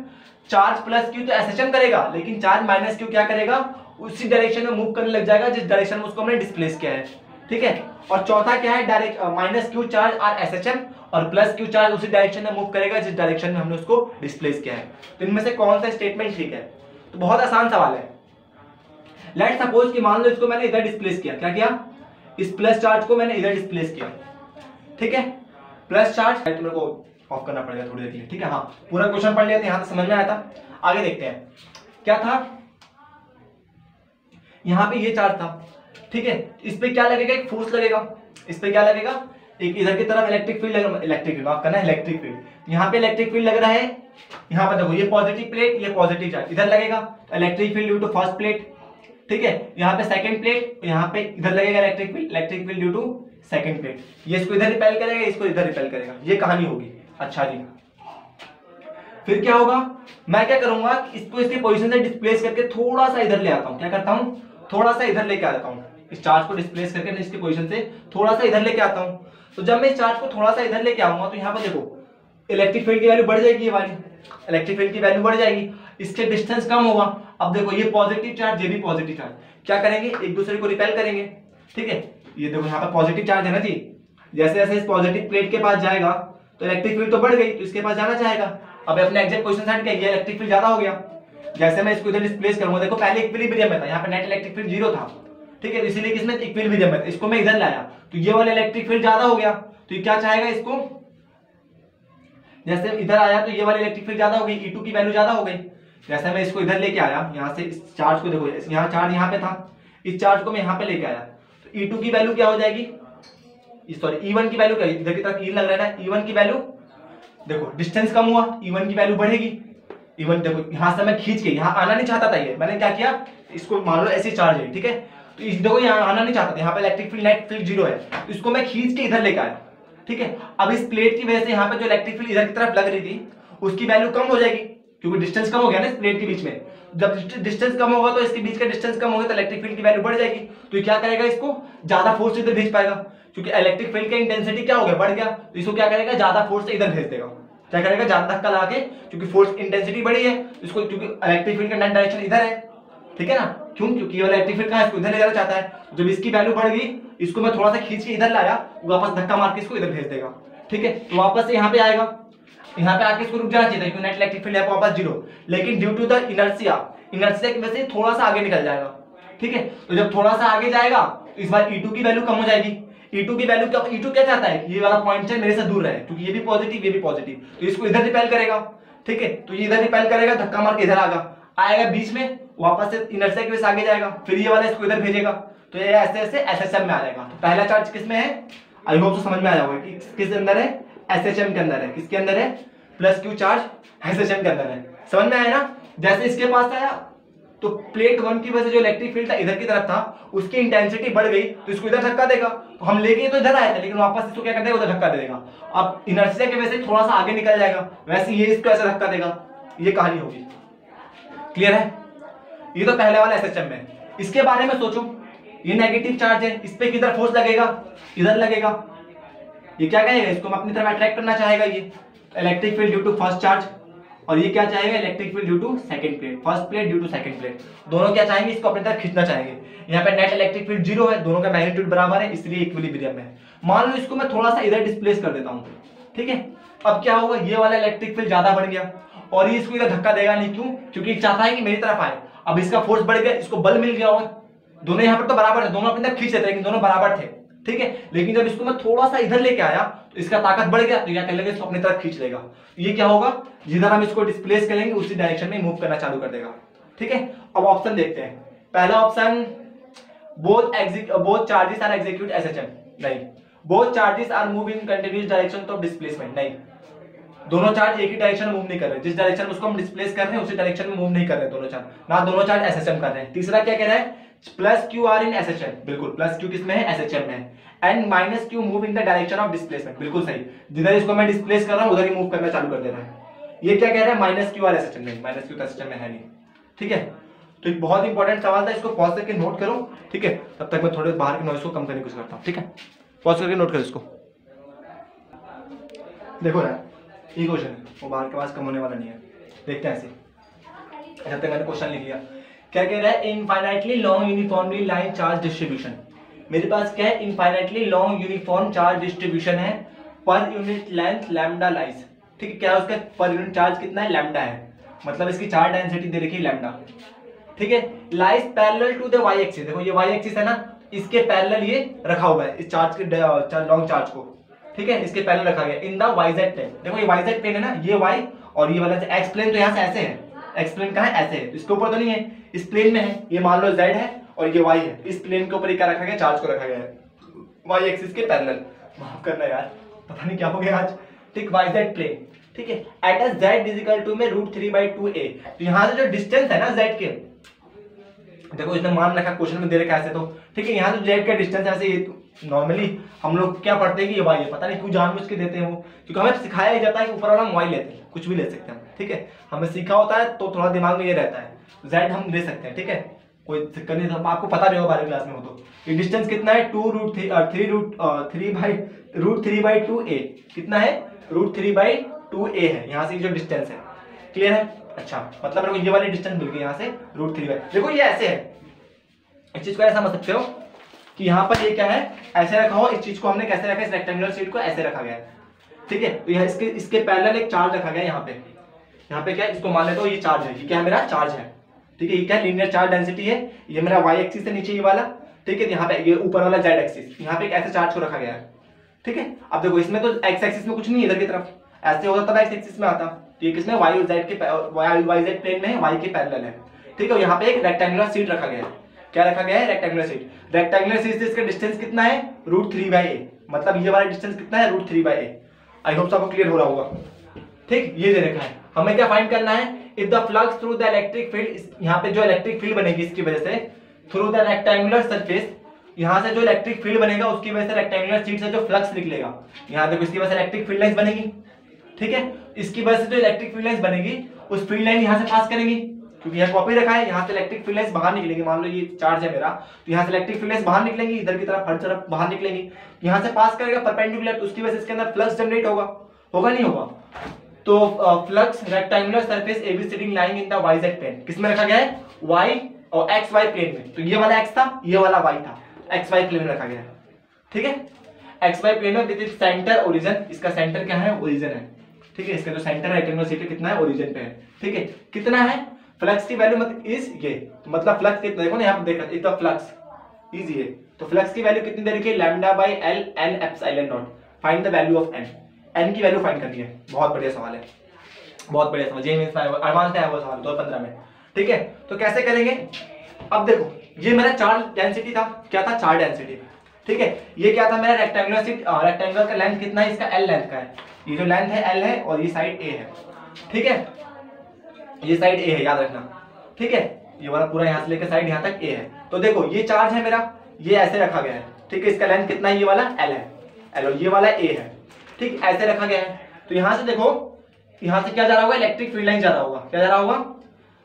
charge plus q तो एसएचएम करेगा, लेकिन चार्ज माइनस क्यू क्या करेगा, उसी डायरेक्शन में मूव करने लग जाएगा जिस डायरेक्शन में उसको हमने डिस्प्लेस किया है, ठीक है। और चौथा क्या है, direct minus q charge are SHM और प्लस क्यू चार्ज उसी डायरेक्शन में मूव करेगा जिस डायरेक्शन में हमने उसको डिस्प्लेस किया है। तो इनमें से कौन सा स्टेटमेंट ठीक है, तो बहुत आसान सवाल है। लेट सपोज कि मान लो इसको मैंने इधर डिस्प्लेस किया, क्या किया, इस प्लस चार्ज को मैंने इधर डिस्प्लेस किया, ठीक है, प्लस चार्ज, तो मेरे को ऑफ करना पड़ेगा थोड़ी देर के लिए, ठीक है। हाँ, पूरा क्वेश्चन पढ़ लिया था, यहां से समझ में आया था, आगे देखते हैं क्या था। यहां पे ये चार्ज था, ठीक है, इस पे क्या लगेगा, एक फोर्स लगेगा, इस पे क्या लगेगा, एक इधर की तरफ इलेक्ट्रिक फील्ड लगेगा, इलेक्ट्रिक फील्ड माफ करना, इलेक्ट्रिक फील्ड, यहाँ पे इलेक्ट्रिक फील्ड लग रहा है, यहाँ पे देखो ये पॉजिटिव प्लेट, ये पॉजिटिव चार्ज इधर लगेगा, electric field due to first plate, ठीक है, यहाँ पे सेकंड प्लेट, यहाँ पे इधर लगेगा electric field due to second plate, ये इसको इधर रिपेल करेगा, इसको इधर रिपेल करेगा, ये कहानी होगी। अच्छा जी, फिर क्या होगा, मैं क्या करूंगा, इसको इसकी पोजीशन से डिस्प्लेस करके थोड़ा सा इधर ले आता हूं, क्या करता हूं, थोड़ा सा इधर लेके आ जाता हूं, इस चार्ज को डिस्प्लेस करके मैं इसकी पोजीशन से थोड़ा सा इधर लेके आता हूं। तो जब मैं इस चार्ज को थोड़ा सा इधर लेके आऊंगा तो यहाँ पर देखो इलेक्ट्रिक फील्ड की वैल्यू बढ़ जाएगी, ये वाली इलेक्ट्रिक फील्ड की वैल्यू बढ़ जाएगी, इसके डिस्टेंस कम होगा। अब देखो ये पॉजिटिव चार्ज, ये भी पॉजिटिव चार्ज, क्या करेंगे, एक दूसरे को रिपेल करेंगे, ठीक है। ये देखो यहाँ पर पॉजिटिव चार्ज है ना जी, जैसे जैसे इस पॉजिटिव प्लेट के पास जाएगा तो इलेक्ट्रिक फील्ड तो बढ़ गई, तो इसके पास जाना चाहेगा। अब अपने एग्जैक्ट पोजीशन से हट गया, ये इलेक्ट्रिक फील्ड ज्यादा हो गया, जैसे मैं इसको इधर डिस्प्लेस करूंगा, देखो पहले इक्विलिब्रियम में था, यहाँ पे नेट इलेक्ट्रिक फील्ड जीरो था, ठीक है, इसीलिए किसमें इक्विलिब्रियम में, इसको मैं इधर लाया तो ये वाला इलेक्ट्रिक फील्ड ज्यादा हो गया, तो ये क्या चाहेगा, इसको जैसे इधर आया तो ये वाली इलेक्ट्रिक फील्ड ज्यादा हो गई, E2 की वैल्यू ज्यादा हो गई, जैसे मैं इसको इधर लेके आया, यहाँ से इस चार्ज को देखो, यहाँ चार्ज यहाँ पे था, इस चार्ज को मैं यहाँ पे लेके आया तो E2 की वैल्यू क्या हो जाएगी, सॉरी E1 की वैल्यू क्या, इधर की तरफ E लग रहा है ना, E1 की वैल्यू देखो डिस्टेंस कम हुआ, E1 की वैल्यू बढ़ेगी, E1 देखो यहाँ से मैं खींच के, यहाँ आना नहीं चाहता था ये, मैंने क्या किया, इसको मान लो ऐसे चार्ज है, ठीक है, तो इस देखो यहाँ आना नहीं चाहता था, यहाँ पे electric field net field zero है, तो इसको मैं खींच के इधर लेके आया, ठीक है। अब इस प्लेट की वजह से यहाँ पे जो इलेक्ट्रिक फील्ड इधर की तरफ लग रही थी उसकी वैल्यू कम हो जाएगी, क्योंकि डिस्टेंस कम हो गया ना इस प्लेट के बीच में, जब डिस्टेंस कम होगा तो इसके बीच का डिस्टेंस कम होगा तो इलेक्ट्रिक फील्ड की वैल्यू बढ़ जाएगी, तो ये क्या करेगा, इसको ज्यादा फोर्स से इधर भेज पाएगा, क्योंकि इलेक्ट्रिक फील्ड का इंटेंसिटी क्या हो गया, बढ़ गया, तो इसको क्या करेगा, ज्यादा फोर्स से इधर भेज देगा, क्या करेगा, ज्यादा धक्का लगा के, क्योंकि फोर्स इंटेंसिटी बढ़ी है, इसको क्योंकि इलेक्ट्रिक फील्ड का नेट डायरेक्शन इधर है, ठीक है ना, क्यों, क्योंकि ये वाला इलेक्ट्रिक फील्ड कहाँ है, इसको इधर ले जाना चाहता है, जब इसकी वैल्यू बढ़ गई, इसको मैं थोड़ा सा खींच के इधर लाया, वापस धक्का मार के इसको इधर भेज देगा, ठीक है, तो वापस से यहाँ पे आएगा, यहाँ पे आके इसको रुक जाना चाहिए, क्योंकि नेट इलेक्ट्रिक फील्ड है वापस जीरो, लेकिन ड्यू टू द इनर्शिया की वजह से थोड़ा सा आगे निकल जाएगा, ठीक है। तो जब थोड़ा सा आगे जाएगा तो इस बार E2 की वैल्यू कम हो जाएगी, E2 की वैल्यू क्या, E2 क्या चाहता है, ये वाला पॉइंट से मेरे से दूर रहे, क्योंकि ये भी पॉजिटिव, तो इसको इधर रिपेल करेगा, ठीक है, तो ये इधर रिपेल करेगा, धक्का मार के इधर आएगा बीच में, वापस से इनर्शिया की वजह से आगे जाएगा, फिर ये वाला इसको इधर भेजेगा, तो ये ऐसे ऐसे एसएचएम में आ जाएगा। तो पहला चार्ज किसमें है, आई होप तो समझ में आया होगा कि किस अंदर है, एसएचएम के अंदर है, किसके अंदर है, प्लस क्यू चार्ज एसएचएम के अंदर है, समझ में आया ना। जैसे इसके पास आया तो प्लेट 1 की वजह से जो इलेक्ट्रिक फील्ड था इधर की तरफ था, उसकी इंटेंसिटी बढ़ गई, तो इसको इधर धक्का देगा, तो हम लेके तो इधर आया था, लेकिन वापस इसको क्या कर देगा, उधर धक्का दे देगा, अब इनर्शिया की वजह से थोड़ा सा आगे निकल जाएगा, वैसे ये इसको ऐसे धक्का देगा, ये कहानी होगी, क्लियर है। ये तो पहले वाला एसएचएम में। इसके बारे में सोचो, ये नेगेटिव चार्ज है, इस पे किधर फोर्स लगेगा, इधर लगेगा, ये क्या कहेगा, इसको अपनी तरफ अट्रैक्ट करना चाहेगा, ये electric field due to first charge, और ये क्या चाहेगा, electric field due to second plate, first plate due to second plate, दोनों क्या चाहेंगे, इसको अपनी तरफ खींचना चाहेंगे। यहाँ पे नेट इलेक्ट्रिक फील्ड जीरो है, दोनों का मैग्नीट्यूड बराबर है, इसलिए इक्विलिब्रियम है। मान लो इसको मैं थोड़ा सा इधर डिस्प्लेस कर देता हूँ, ठीक है, अब क्या होगा, ये वाला इलेक्ट्रिक फील्ड ज्यादा बढ़ गया और ये इसको इधर धक्का देगा नहीं, क्यों, क्योंकि चाहता है कि मेरी तरफ आए, अब इसका फोर्स बढ़ गया, इसको बल मिल गया होगा, दोनों यहाँ पर तो बराबर है, दोनों अपनी तरफ खींच लेते हैं, लेकिन दोनों बराबर थे, ठीक है। लेकिन जब इसको मैं थोड़ा सा इधर लेके आया तो इसका ताकत बढ़ गया, तो क्या कर लेगा, इसको अपनी तरफ खींच लेगा। ये क्या होगा, जिधर हम इसको डिस्प्लेस करेंगे उसी डायरेक्शन में मूव करना चालू कर देगा। ठीक है, अब ऑप्शन देखते हैं। पहला option, both charges are execute SHM, नहीं। Both charges are move in continuous direction of displacement, नहीं। दोनों चार्ज एक ही डायरेक्शन में मूव नहीं कर रहे, जिस डायरेक्शन में उसको हम डिस्प्लेस कर रहे हैं उसी डायरेक्शन में मूव नहीं कर रहे दोनों चार्ज, ना दोनों चार्ज एसएचएम कर रहे हैं। तीसरा क्या कह रहा है, plus q are in SHM, बिल्कुल, प्लस क्यू किसमें है, एसएचएम में है। And minus q move in the direction of displacement, बिल्कुल सही, जिधर इसको मैं डिस्प्लेस कर रहा हूं उधर ही मूव करना चालू कर दे रहा है। ये क्या कह रहा है, माइनस क्यू आर एसएचएम में, माइनस क्यू एसएचएम में है नहीं। ठीक है, तो एक बहुत इंपॉर्टेंट सवाल था, इसको पॉज करके नोट करो। ठीक है, तब तक मैं थोड़े बाहर के नॉइज को कम करने की कोशिश करता हूँ। ठीक है, पॉज करके नोट करो इसको। देखो यार, ये क्वेश्चन है, वो बाहर के पास कम होने वाला नहीं है, देखते हैं ऐसे। जब तक मैंने क्वेश्चन लिख लिया, क्या कह रहा है, infinitely long uniformly line charge distribution. मेरे पास क्या है, infinitely long uniform charge distribution है, per unit length lambda lies. ठीक है, क्या है उसका पर यूनिट चार्ज कितना है, लैम्डा है, मतलब इसकी चार्ज डेंसिटी दे रखी है लैम्डा। ठीक है, lies parallel to the y axis, देखो ये वाई एक्सिस है ना, इसके पैरेलल ये रखा हुआ है, इस चार्ज के लॉन्ग चार्ज को। ठीक है, इसके पैरेलल रखा गया इन द वाईजेड प्लेन। देखो ये वाईजेड प्लेन है ना, ये वाई और ये वाला एक्स प्लेन, तो यहाँ से ऐसे है, एक्स प्लेन कहाँ है, ऐसे है, इसके ऊपर तो नहीं है, इस प्लेन में है। ये मान लो जेड है और ये वाई है, इस प्लेन के ऊपर क्या रखा गया, चार्ज को रखा गया है वाई एक्सिस के पैरेलल। माफ करना यार, पता नहीं क्या हो गया आज। ठीक, वाईजेड प्लेन। ठीक है, at a z is equal to में √3/2a। तो यहाँ से जो डिस्टेंस है ना जेड के, देखो इसने मान रखा क्वेश्चन में दे रखा है ऐसे, तो ठीक है, यहाँ जो जेड का डिस्टेंस है ऐसे, ये नॉर्मली हम लोग क्या पढ़ते हैं कि ये वाई है, पता नहीं क्यों जानबूझ के देते हैं वो, क्योंकि हमें सिखाया नहीं जाता है कि ऊपर वाला हम वाई लेते हैं, कुछ भी ले सकते हैं। ठीक है, हमें सीखा होता है तो थोड़ा दिमाग में ये रहता है, जेड हम ले सकते हैं। ठीक है, कोई दिक्कत नहीं, आपको पता भी होगा 12वीं क्लास में हो तो। ये डिस्टेंस कितना है, 3/2a, कितना है, √3/2a है, यहाँ से जो डिस्टेंस है। क्लियर है, अच्छा, मतलब मेरे को ये वाली डिस्टेंस मिल गई यहाँ से √3/, देखो ये ऐसे है, इस चीज को ऐसा समझ सकते हो कि यहाँ पर ये क्या है, ऐसे रखा हो, इस चीज को हमने कैसे रखा है, इस रेक्टेंगुलर शीट को ऐसे रखा गया है। ठीक है, तो यह इसके पैरेलल एक चार्ज रखा गया है यहाँ पे क्या है, इसको मान लेते हो ये चार्ज है, ये क्या है, मेरा चार्ज है। ठीक है, ये क्या है, लीनियर चार्ज डेंसिटी है, ये मेरा वाई एक्सिस है नीचे ये वाला। ठीक है, यहाँ पे ये ऊपर वाला जेड एक्सिस, यहाँ पे एक ऐसे चार्ज को रखा गया है। ठीक है, अब देखो इसमें तो एक्स एक्सिस में कुछ नहीं है, इधर की तरफ ऐसे होता तब एक्स एक्सिस में आता, तो ये किसमें, वाई और जेड के, वाई जेड प्लेन में है, वाई के पैरेलल है। ठीक है, यहाँ पे एक रेक्टेंगुलर शीट रखा गया है, क्या रखा गया है, रेक्टेंगुलर शीट। रेक्टेंगुलर शीट से इसका डिस्टेंस कितना है, √3/a, मतलब ये वाला डिस्टेंस कितना है, √3/a। आई होप सबको क्लियर हो रहा होगा। ठीक, ये दे रखा है, हमें क्या फाइंड करना है, if the flux through the electric field, यहाँ पे जो इलेक्ट्रिक फील्ड बनेगी इसकी वजह से, थ्रू द रेक्टेंगुलर सरफेस, यहाँ से जो इलेक्ट्रिक फील्ड बनेगा उसकी वजह से रेक्टेंगुलर शीट से जो फ्लक्स निकलेगा, यहाँ देखो इसकी वजह से इलेक्ट्रिक फील्ड लाइंस बनेगी। ठीक है, इसकी वजह से जो इलेक्ट्रिक फील्ड लाइंस बनेगी उस फील्ड लाइन यहाँ से पास करेंगी, क्योंकि यहाँ कॉपी रखा है, यहाँ से इलेक्ट्रिक फील्ड लाइंस बाहर निकलेंगी। मान लो ये चार्ज है मेरा, तो यहाँ से इलेक्ट्रिक फील्ड लाइंस बाहर निकलेंगी, इधर की तरफ हर तरफ बाहर निकलेंगी, यहाँ से पास करेगा परपेंडिकुलर, तो उसकी वजह से इसके अंदर फ्लक्स जनरेट होगा नहीं होगा। तो flux rectangular surface AB sitting lying in the yz plane, किसमें रखा गया है, वाई और एक्स वाई प्लेन में। तो ये वाला एक्स था, ये वाला वाई था, एक्स वाई प्लेन में रखा गया है। ठीक है, एक्स वाई प्लेन में विद सेंटर ओरिजिन, इसका सेंटर क्या है, ओरिजिन है। ठीक है, इसका जो सेंटर है रेक्टेंगुलर शीट कितना है, ओरिजिन पे है। ठीक है, कितना है, फ्लक्स की वैल्यू मतलब इज ये, मतलब फ्लक्स कितना, देखो ना यहाँ पे देखा, इज द फ्लक्स इज ये, तो फ्लक्स की वैल्यू कितनी दे रखी है, λ/L n epsilon not. Find the value of n की वैल्यू फाइंड करनी है। बहुत बढ़िया सवाल है, बहुत बढ़िया सवाल, जे मींस एडवांस है वो सवाल 2015 में। ठीक है, तो कैसे करेंगे, अब देखो ये मेरा चार्ज डेंसिटी था, क्या था, चार्ज डेंसिटी। ठीक है, ये क्या था मेरा रेक्टेंगुलर शीट, रेक्टेंगुलर का लेंथ कितना है, इसका L लेंथ का है, ये जो लेंथ है L है और ये साइड A है। ठीक है, ये साइड A है, याद रखना। ठीक है, ये वाला पूरा यहाँ से लेकर साइड यहाँ तक A है। तो देखो ये चार्ज है मेरा, ये ऐसे रखा गया है। ठीक है, इसका लेंथ कितना है, ये वाला L है, L, और ये वाला A है। ठीक, ऐसे रखा गया है। तो यहाँ से देखो, यहाँ से क्या जा रहा होगा, इलेक्ट्रिक फील्ड लाइन जा रहा होगा, क्या जा रहा होगा,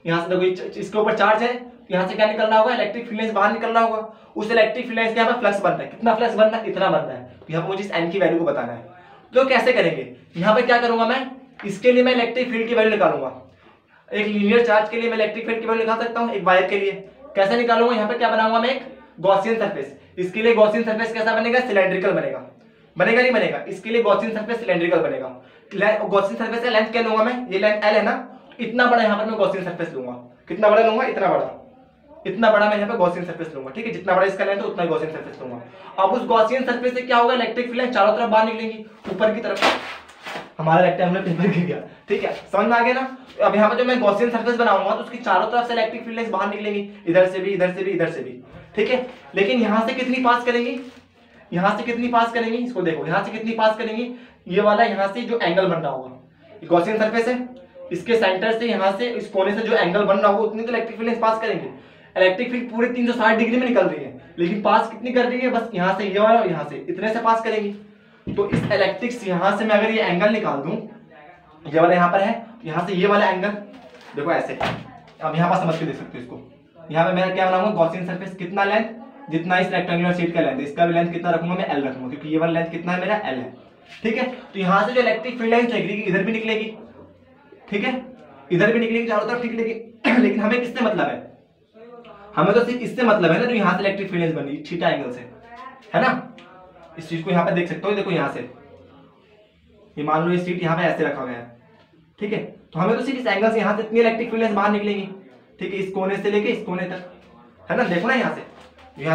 यहाँ से देखो इसके ऊपर चार्ज है, यहाँ से क्या निकल रहा होगा, इलेक्ट्रिक फील्ड लाइन बाहर निकल रहा होगा। उस इलेक्ट्रिक फील्ड लाइन से यहाँ पर फ्लक्स बनता है, कितना फ्लक्स बनता है, इतना बनता है। तो यहाँ पर मुझे इस n की वैल्यू को बताना है। तो कैसे करेंगे, यहाँ पे क्या करूंगा मैं, इसके लिए मैं इलेक्ट्रिक फील्ड की वैल्यू निकालूंगा। एक लीनियर चार्ज के लिए मैं इलेक्ट्रिक फील्ड की वैल्यू निकाल सकता हूँ, एक वायर के लिए कैसे निकालूंगा, यहाँ पे क्या बनाऊंगा मैं, एक गॉसियन सरफेस। इसके लिए गॉसियन सरफेस कैसा बनेगा, सिलेंड्रिकल बनेगा, बनेगा नहीं बनेगा, इसके लिए गॉसियन सरफेस सिलेंड्रिकल बनेगा। गॉसियन सरफेस का लेंथ क्या लूंगा मैं, ये लेंथ L है ना, इतना बड़ा यहाँ पर मैं गॉसियन सरफेस लूंगा, कितना बड़ा लूंगा, इतना बड़ा। इतना बड़ा मैं यहाँ पे गॉसियन सरफेस लूंगा, ठीक है, जितना बड़ा इसका लेंथ है उतना गॉसियन सरफेस लूंगा। अब उस गॉसियन सरफेस से क्या होगा, इलेक्ट्रिक फील्ड लाइन चारों तरफ बाहर निकलेंगी, ऊपर की तरफ हमारा रेक्टेंगुलर पेपर गिर गया, ठीक है, समझ में आ गया ना। तो अब यहाँ पे जो मैं गॉसियन सरफेस बनाऊंगा तो उसकी चारों तरफ से इलेक्ट्रिक फील्ड लाइंस बाहर निकलेंगी, इधर से भी, इधर से भी, इधर से भी, ठीक है। लेकिन यहाँ से कितनी पास करेंगी, यहाँ से कितनी पास करेंगी, इसको देखो, यहाँ से कितनी पास करेंगी, ये वाला यहाँ से जो एंगल बन रहा होगा, गॉसियन सरफेस है, इसके सेंटर से यहाँ से इस कोने से जो एंगल बन रहा होगा उतनी तो इलेक्ट्रिक फील्ड पास करेंगे। इलेक्ट्रिक फील्ड पूरे 360 डिग्री में निकल रही है, लेकिन पास कितनी कर रही है, बस यहाँ से ये वाला और यहाँ से इतने से पास करेंगी। तो इस इलेक्ट्रिक यहाँ से मैं अगर ये एंगल निकाल दूं, ये वाला यहाँ पर है, यहाँ से ये वाला एंगल देखो ऐसे, अब यहाँ पर समझ के देख सकते हो इसको। यहाँ पे मैं क्या बनाऊंगा, गॉसियन सरफेस कितना लेंथ, जितना इस रेक्टेंगुलर शीट का लेंथ, इसका भी लेंथ कितना रखूंगा मैं, एल रखूंगा, क्योंकि ये वाला लेंथ कितना है मेरा, एल है, ठीक है। तो यहाँ से जो इलेक्ट्रिक फील्ड लाइन निकलेगी इधर भी निकलेगी, ठीक है, इधर भी निकलेगी, चारों तरफ निकलेगी। लेकिन हमें किससे मतलब है, हमें तो सिर्फ इससे मतलब है ना, जो यहाँ से इलेक्ट्रिक फील्ड लाइन बनी थीटा एंगल से, है ना। इस चीज को यहाँ पे देख सकते हो, देखो यहाँ से ये मान लो ये सीट यहाँ पे ऐसे रखा गया है, ठीक है। तो हमें तो सिर्फ इस एंगल से यहाँ से इतनी इलेक्ट्रिक फील्ड लाइंस बाहर निकलेंगी, ठीक है, इस कोने से लेके इस कोने तक, है ना। देखो ना यहाँ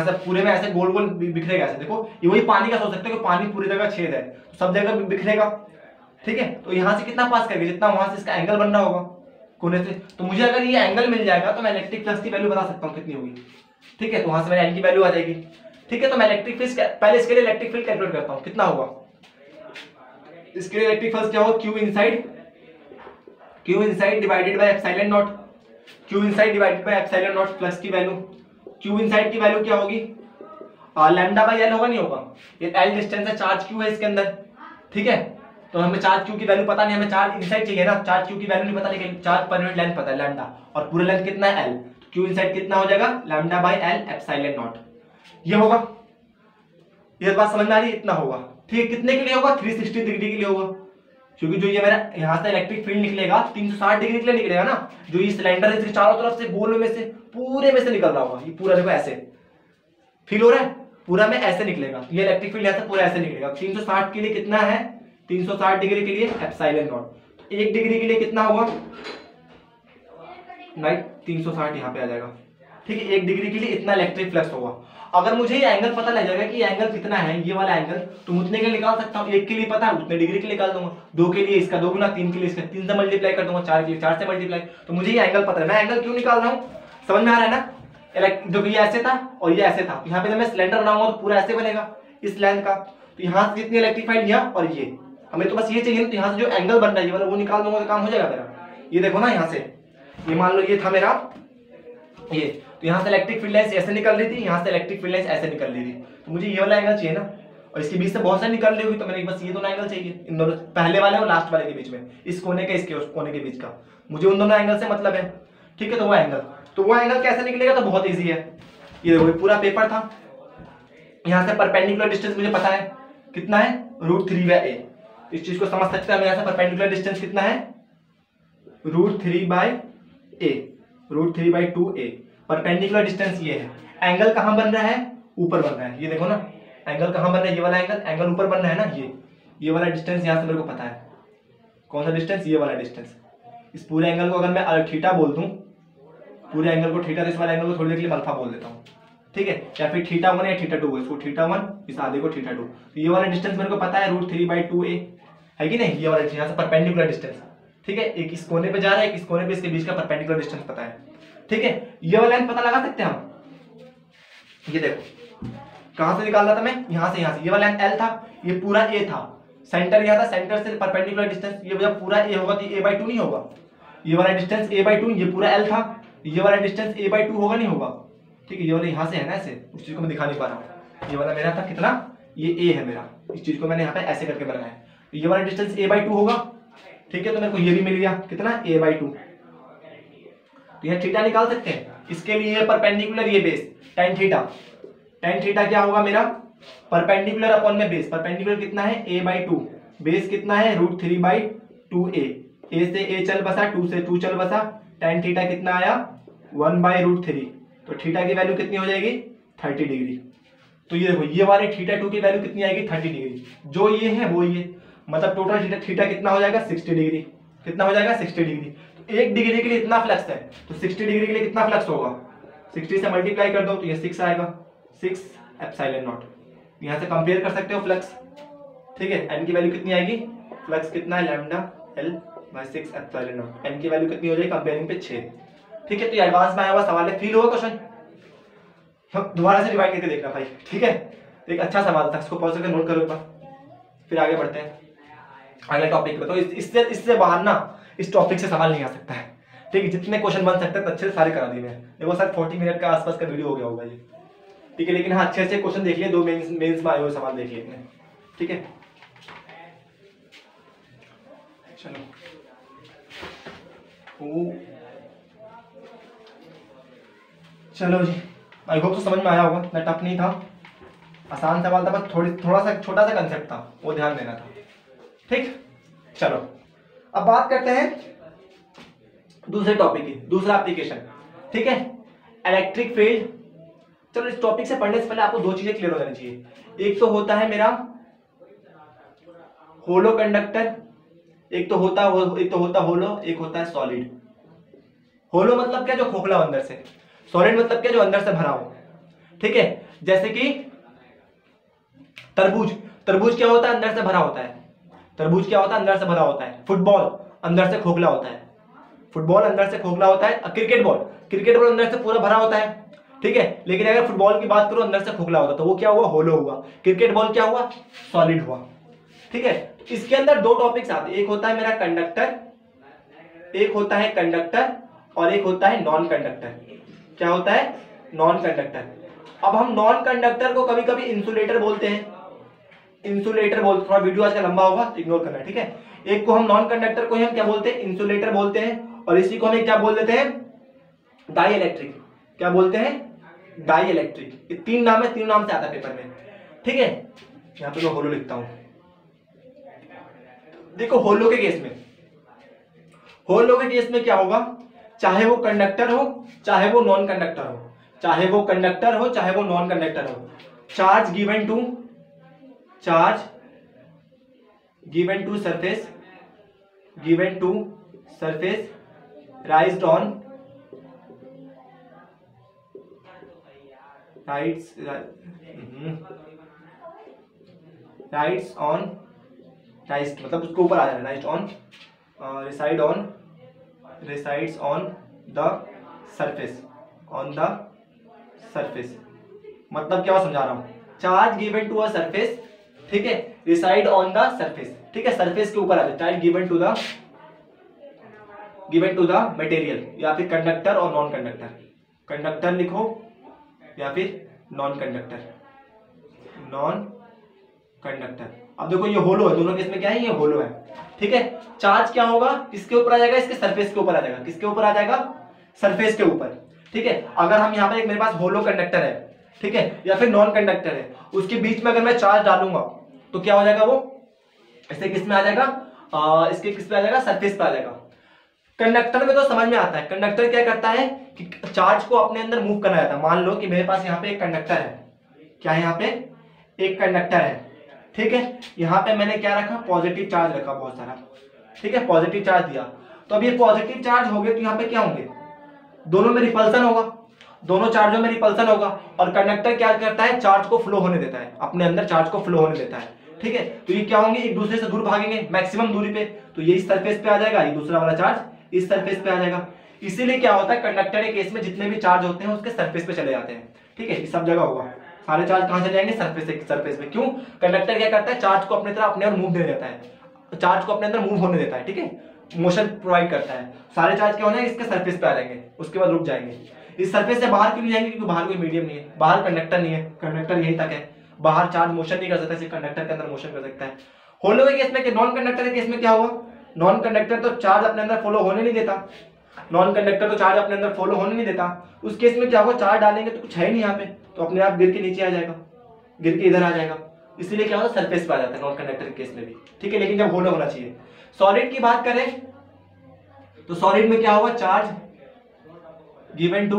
से पूरे में ऐसे गोल गोल बिखरेगा ऐसे, देखो ये वही पानी का सोच सकते हो कि पानी पूरी जगह छेद है तो सब जगह बिखरेगा, ठीक है। तो यहाँ से कितना पास करेगा, जितना वहां से इसका एंगल बन रहा होगा कोने से। तो मुझे अगर ये एंगल मिल जाएगा तो मैं इलेक्ट्रिक फ्लक्स की वैल्यू बता सकता हूँ कितनी होगी, ठीक है। तो वहां से मेरे एन की वैल्यू आ जाएगी, ठीक है। तो मैं इलेक्ट्रिक फील्ड पहले इसके लिए इलेक्ट्रिक फील्ड कैलकुलेट करता हूँ, कितना होगा इसके लिए इलेक्ट्रिक फील्ड क्या होगा, Q inside divided by epsilon not, Q inside divided by epsilon not plus की वैल्यू, क्यू इनसाइड की वैल्यू क्या होगी, लैम्डा बाय एल होगा, नहीं होगा, ये एल डिस्टेंस है, चार्ज क्यू है इसके अंदर, ठीक है। तो हमें चार्ज क्यू की वैल्यू पता नहीं, हमें चार्ज इनसाइड चाहिए ना, चार्ज क्यू की वैल्यू नहीं पता, लेकिन चार्ज पर यूनिट लेंथ पता है लैम्डा, और पूरा लेंथ कितना है एल, तो क्यू इनसाइड कितना हो जाएगा, lambda by L epsilon naught, ये होगा। ये बात समझ में आ रही है, इतना होगा, ठीक है। कितने के लिए होगा, 360 डिग्री के लिए होगा, क्योंकि जो ये मेरा यहाँ से इलेक्ट्रिक फील्ड निकलेगा 360 डिग्री के लिए निकलेगा ना, जो ये सिलेंडर है इसके चारों तरफ से गोल में से पूरे में से निकल रहा होगा, ये पूरा देखो ऐसे फील हो रहा है, पूरा में ऐसे निकलेगा, ये इलेक्ट्रिक फील्ड ऐसे पूरा ऐसे निकलेगा। 360 के लिए कितना है, 360 डिग्री के लिए एप्सिलॉन नॉट, 1 डिग्री के लिए कितना होगा, नहीं 360 यहाँ पे आ जाएगा, ठीक है। 1 डिग्री के लिए इतना इलेक्ट्रिक फ्लक्स होगा। अगर मुझे ये एंगल पता लग जाएगा कि ये एंगल कितना है, ये वाला एंगल, तो उतने के लिए निकाल सकता हूँ, 1 के लिए पता है उतने डिग्री के लिए निकाल दूंगा, 2 के लिए इसका 2 गुना, 3 के लिए इसका 3 से मल्टीप्लाई कर दूंगा, 4 के लिए 4 से मल्टीप्लाई। तो मुझे ये एंगल पता है, मैं एंगल क्यों निकाल रहा हूँ, समझ में आ रहा है ना। जो ये ऐसे था और ये ऐसे था, यहाँ पे जब मैं सिलेंडर बनाऊंगा तो पूरा ऐसे बनेगा इस लेंथ का, तो यहाँ से जितनी इलेक्ट्रिफाइड लिया और ये हमें तो बस ये चाहिए, तो यहाँ से जो एंगल बन रहा है ये वाला वो निकाल दूंगा तो काम हो जाएगा मेरा। ये देखो ना, यहाँ से ये मान लो ये था मेरा ये, तो यहाँ से इलेक्ट्रिक फील्ड लाइंस ऐसे निकल रही थी, यहाँ से इलेक्ट्रिक फील्ड लाइंस ऐसे निकल रही थी, तो मुझे ये वाला एंगल चाहिए ना, और इसके बीच से बहुत सारी निकल रही होगी, तो मैंने बस ये दोनों एंगल चाहिए, इन दोनों पहले वाले और लास्ट वाले के बीच में, इस कोने के इसके उस कोने के बीच का, मुझे उन दोनों एंगल से मतलब है, ठीक है। तो वो एंगल कैसे निकलेगा, तो बहुत ईजी है। ये देखो पूरा पेपर था, यहाँ से परपेंडिकुलर डिस्टेंस मुझे पता है कितना है, √3/a, इस चीज को समझ सकते हैं हम। यहाँ से परपेंडिकुलर डिस्टेंस कितना है, √3/a, √3/2a, परपेंडिकुलर डिस्टेंस ये है। एंगल कहां बन रहा है, ऊपर बन रहा है, ये देखो ना एंगल कहां बन रहा है, ये वाला एंगल ऊपर बन रहा है ना, ये वाला डिस्टेंस यहाँ से मेरे को पता है, कौन सा डिस्टेंस, ये वाला डिस्टेंस। इस पूरे एंगल को अगर मैं थीटा बोल दूं, पूरे एंगल को थीटा, तो इस वाले एंगल को थोड़ी देर के लिए अल्फा बोल देता हूँ, ठीक है, या फिर θ1 या θ2, इसको θ1 इस आधे को θ2, तो ये वाला डिस्टेंस मेरे को पता है √3/2a है कि नहीं, ये वाला यहाँ से परपेंडिकुलर डिस्टेंस, ठीक है। एक इस कोने पे जा रहा है, एक इस कोने पे, इसके बीच का परपेंडिकुलर डिस्टेंस पता है, ठीक है। ये वाला लाइन पता लगा सकते हैं हम, ये देखो कहां से निकाल रहा था मैं, यहाँ से ये वाला लाइन L था, ये पूरा A था, सेंटर यहाँ था, सेंटर से परपेंडिकुलर डिस्टेंस ये जब पूरा A होगा तो a/2 नहीं होगा, ये वाला डिस्टेंस a/2, ये पूरा L था, ये वाला डिस्टेंस a/2 होगा, नहीं होगा, ठीक है। ये वाला यहाँ से है ना ऐसे, उस चीज को मैं दिखा नहीं पा रहा हूँ, ये वाला मेरा था कितना, ये A है मेरा, इस चीज को मैंने यहाँ पे ऐसे करके बनाया है, तो ये वाला डिस्टेंस a/2 होगा, ठीक है। तो मेरे को ये भी मिल गया कितना, a/2, तो यहाँ थीटा निकाल सकते हैं, इसके लिए परपेंडिकुलर ये बेस tan थीटा क्या होगा मेरा, परपेंडिकुलर अपॉन में बेस, परपेंडिकुलर कितना है a/2, बेस कितना है √3/2a, a से a चल बसा, 2 से 2 चल बसा, tan थीटा कितना आया 1/√3, तो थीटा की वैल्यू कितनी हो जाएगी 30 डिग्री। तो ये देखो ये वाले θ2 की वैल्यू कितनी आएगी 30 डिग्री, जो ये है वो ये, मतलब टोटल थीटा कितना हो जाएगा 60 डिग्री, कितना हो जाएगा 60 डिग्री। तो 1 डिग्री के लिए इतना फ्लक्स है, तो 60 डिग्री के लिए कितना फ्लक्स होगा, 60 से मल्टीप्लाई कर दो तो ये 6 आएगा, 6 एप्सिलॉन नॉट। यहाँ से कंपेयर कर सकते हो फ्लक्स, ठीक है। एन की वैल्यू कितनी आएगी, फ्लक्स कितना है lambda l by 6 epsilon naught. N की वैल्यू कितनी हो जाएगी कंपेयरिंग पे 6, ठीक है। तो ये एडवांस में आया हुआ सवाल है, फील हुआ क्वेश्चन, दोबारा से रिवाइंड करके देखना भाई, ठीक है। एक अच्छा सवाल था, इसको पॉज करके नोट करो एक बार, फिर आगे बढ़ते हैं अगले टॉपिक पे। तो इससे बाहर ना इस टॉपिक से सवाल नहीं आ सकता है, ठीक है। जितने क्वेश्चन बन सकते हैं अच्छे से सारे करा दिए मैं, देखो सर 40 मिनट के आसपास का वीडियो हो गया होगा ये, ठीक है। लेकिन हाँ अच्छे अच्छे क्वेश्चन देख लिए, 2 मेंस में आए हुए सवाल देख लिए, ठीक है। चलो जी, आई होप तो समझ में आया होगा, इतना टफ नहीं था, आसान सवाल था, बस थोड़ा सा छोटा सा कंसेप्ट था, वो ध्यान देना था, ठीक। चलो अब बात करते हैं दूसरे टॉपिक की, दूसरा एप्लीकेशन, ठीक है, इलेक्ट्रिक फील्ड। चलो इस टॉपिक से पढ़ने से पहले आपको 2 चीजें क्लियर हो जानी चाहिए। एक तो होता है मेरा होलो कंडक्टर, एक तो होता होलो, एक होता है सॉलिड। होलो मतलब क्या, जो खोखला अंदर से, सॉलिड मतलब क्या, जो अंदर से भरा हो, ठीक है। जैसे कि तरबूज, तरबूज क्या होता है, अंदर से भरा होता है, तरबूज क्या होता है, अंदर से भरा होता है। फुटबॉल अंदर से खोखला होता है, फुटबॉल अंदर से खोखला होता है। क्रिकेट बॉल, क्रिकेट बॉल अंदर से पूरा भरा होता है, ठीक है। लेकिन अगर फुटबॉल की बात करो अंदर से खोखला होता तो वो क्या हुआ, होलो हुआ। क्रिकेट बॉल क्या हुआ, सॉलिड हुआ, ठीक है। इसके अंदर 2 टॉपिक्स आते हैं, एक होता है मेरा कंडक्टर, एक होता है कंडक्टर और एक होता है नॉन कंडक्टर। क्या होता है, नॉन कंडक्टर। अब हम नॉन कंडक्टर को कभी कभी इंसुलेटर बोलते हैं, इंसुलेटर बोलते, थोड़ा वीडियो आज का लंबा होगा तो इग्नोर करना, ठीक है। एक को हम नॉन कंडक्टर को हम क्या बोलते हैं, इंसुलेटर बोलते हैं, और इसी को हम क्या बोल देते हैं, डाई इलेक्ट्रिक। क्या बोलते हैं, डाई इलेक्ट्रिक। ये 3 नाम है, 3 नाम से आता है पेपर में, ठीक है। यहाँ पे मैं होलो लिखता हूं, देखो होलो के केस में, होलो के केस में क्या होगा, चाहे वो कंडक्टर हो चाहे वो नॉन कंडक्टर हो, चाहे वो कंडक्टर हो चाहे वो नॉन कंडक्टर हो, charge given to surface, given to surface raised on rights on rise मतलब उसको ऊपर आ जाना, rise on resides on the surface, मतलब क्या समझा रहा हूं, charge given to a surface, ठीक है, रिसाइड ऑन द सरफेस, ठीक है, सरफेस के ऊपर आ जाए, charge given to the material, या फिर कंडक्टर और नॉन कंडक्टर, कंडक्टर लिखो या फिर नॉन कंडक्टर। अब देखो ये होलो है, दोनों केस में क्या है, ये होलो है, ठीक है। चार्ज क्या होगा, किसके ऊपर आ जाएगा, इसके सरफेस के ऊपर आ जाएगा, किसके ऊपर आ जाएगा, सरफेस के ऊपर, ठीक है। अगर हम यहाँ पे एक मेरे पास होलो कंडक्टर है, ठीक है, या फिर नॉन कंडक्टर है, उसके बीच में अगर मैं चार्ज डालूंगा तो क्या हो जाएगा, वो इससे किस में आ जाएगा, इसके किस पे आ जाएगा, सरफेस पे आ जाएगा। कंडक्टर में तो समझ में आता है, कंडक्टर क्या करता है कि चार्ज को अपने अंदर मूव करना जाता है। मान लो कि मेरे पास यहाँ पे एक कंडक्टर है, क्या है, यहाँ पे एक कंडक्टर है, ठीक है। यहाँ पे मैंने क्या रखा, पॉजिटिव चार्ज रखा बहुत सारा, ठीक है, पॉजिटिव चार्ज दिया। तो अब ये पॉजिटिव चार्ज हो गए तो यहाँ पे क्या होंगे, दोनों में रिपल्सन होगा, दोनों चार्जों में रिपल्सन होगा, और कंडक्टर क्या करता है, चार्ज को फ्लो होने देता है, अपने अंदर चार्ज को फ्लो होने देता है, ठीक है। तो ये क्या होंगे, एक दूसरे से दूर भागेंगे मैक्सिमम दूरी पे, तो ये इस सरफेस पे आ जाएगा, ये दूसरा वाला चार्ज इस सरफेस पे आ जाएगा। इसीलिए क्या होता है, कंडक्टर के केस में जितने भी चार्ज होते हैं उसके सरफेस पे चले जाते हैं, ठीक है, सब जगह होगा, सारे चार्ज कहां चले जाएंगे, सरफेस पे। क्यों, कंडक्टर क्या करता है, चार्ज को अपने तरफ अपने और मूव दे देता है, चार्ज को अपने अंदर मूव होने देता है, ठीक है, मोशन प्रोवाइड करता है। सारे चार्ज क्या होना है, इसके सरफेस पे आ जाएंगे, उसके बाद रुक जाएंगे। इस सरफेस से बाहर क्यों नहीं जाएंगे, क्योंकि बाहर कोई मीडियम नहीं है, बाहर कंडक्टर नहीं है, कंडक्टर यहीं तक है, बाहर चार्ज मोशन नहीं कर सकता, सिर्फ कंडक्टर के अंदर मोशन कर सकता है। होलो के केस में, नॉन कंडक्टर के केस में क्या होगा, नॉन कंडक्टर तो चार्ज अपने अंदर फॉलो होने नहीं देता, नॉन कंडक्टर तो चार्ज अपने अंदर फॉलो होने नहीं देता। उस केस में क्या होगा, चार्ज डालेंगे तो कुछ है नहीं यहाँ पे, तो अपने आप गिर के नीचे आ जाएगा, गिर के इधर आ जाएगा, इसीलिए क्या होता है, सरफेस पे आ जाता है नॉन कंडक्टर के केस में भी, ठीक है। लेकिन जब होलो होना चाहिए। सॉलिड की बात करें तो सॉलिड में क्या होगा, charge given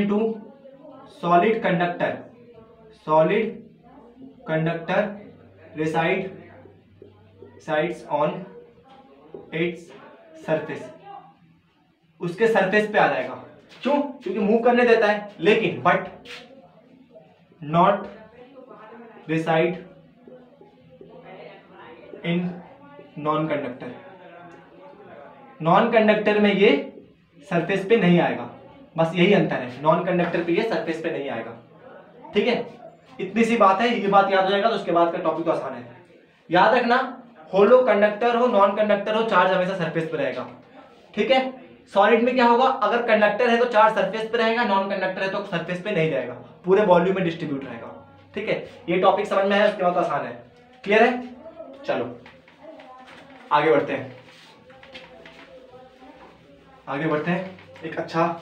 to solid conductor resides on its surface, उसके सरफेस पे आ जाएगा, क्यों? क्योंकि मूव करने देता है, लेकिन but not reside in non conductor. Non conductor में ये सरफेस पे नहीं आएगा, बस यही अंतर है, नॉन कंडक्टर पे ये सरफेस पे नहीं आएगा। ठीक है, इतनी सी बात है, ये बात याद हो जाएगा तो उसके बाद का टॉपिक तो आसान है। याद रखना, होलो कंडक्टर हो नॉन कंडक्टर हो, चार्ज हमेशा सरफेस पे रहेगा। ठीक है, सॉलिड में क्या होगा, अगर कंडक्टर है तो चार्ज सरफेस पे रहेगा, नॉन कंडक्टर है तो सरफेस पे नहीं रहेगा, पूरे वॉल्यूम में डिस्ट्रीब्यूट रहेगा। ठीक है, ये टॉपिक समझ में आया, उसके बाद आसान है। क्लियर है? चलो आगे बढ़ते हैं, आगे बढ़ते हैं, एक अच्छा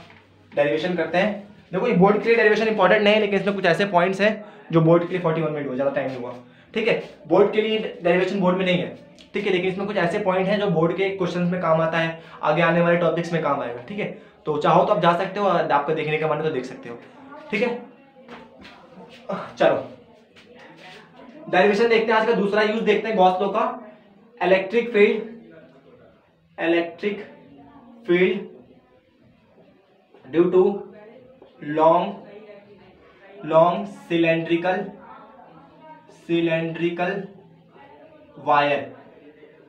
डेरिवेशन करते हैं। देखो ये बोर्ड के लिए डेरिवेशन इंपॉर्टेंट नहीं है, लेकिन इसमें कुछ ऐसे पॉइंट्स हैं जो बोर्ड के लिए 41 मिनट हुआ, ज़्यादा टाइम नहीं हुआ। ठीक है, बोर्ड के लिए डेरिवेशन बोर्ड में नहीं है। ठीक है, लेकिन इसमें कुछ ऐसे पॉइंट हैं जो बोर्ड के क्वेश्चंस में काम आता है, आगे आने वाले टॉपिक्स में काम आएगा। ठीक है, तो चाहो तो आप जा सकते हो, आपको देखने का मन है तो देख सकते हो। ठीक है, चलो डेरिवेशन देखते हैं। आज का दूसरा यूज देखते हैं गॉस लॉ का। Electric field due to long cylindrical wire,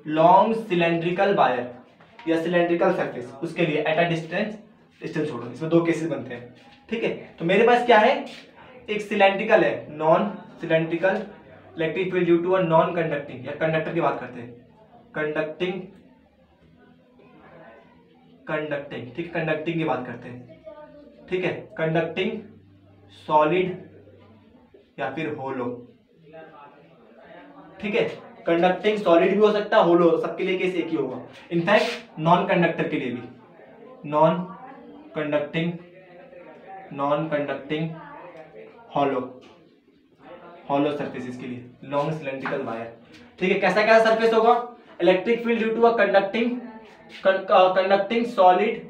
long cylindrical wire या सिलेंड्रिकल सरफेस, उसके लिए एट अ डिस्टेंस छोड़ो, इसमें दो केसेस बनते हैं। ठीक है, तो मेरे पास क्या है, एक सिलेंड्रिकल है, non cylindrical electric field due to a non conducting, या कंडक्टर की बात करते हैं, कंडक्टिंग। ठीक है, कंडक्टिंग की बात करते हैं। ठीक है, कंडक्टिंग सॉलिड या फिर होलो। ठीक है, कंडक्टिंग सॉलिड भी हो सकता है, होलो, सबके लिए केस एक ही होगा। इनफैक्ट नॉन कंडक्टर के लिए भी, नॉन कंडक्टिंग होलो सरफेसेस के लिए, लॉन्ग सिलेंड्रिकल वायर। ठीक है, कैसा कैसा सरफेस होगा, electric field due to a conducting solid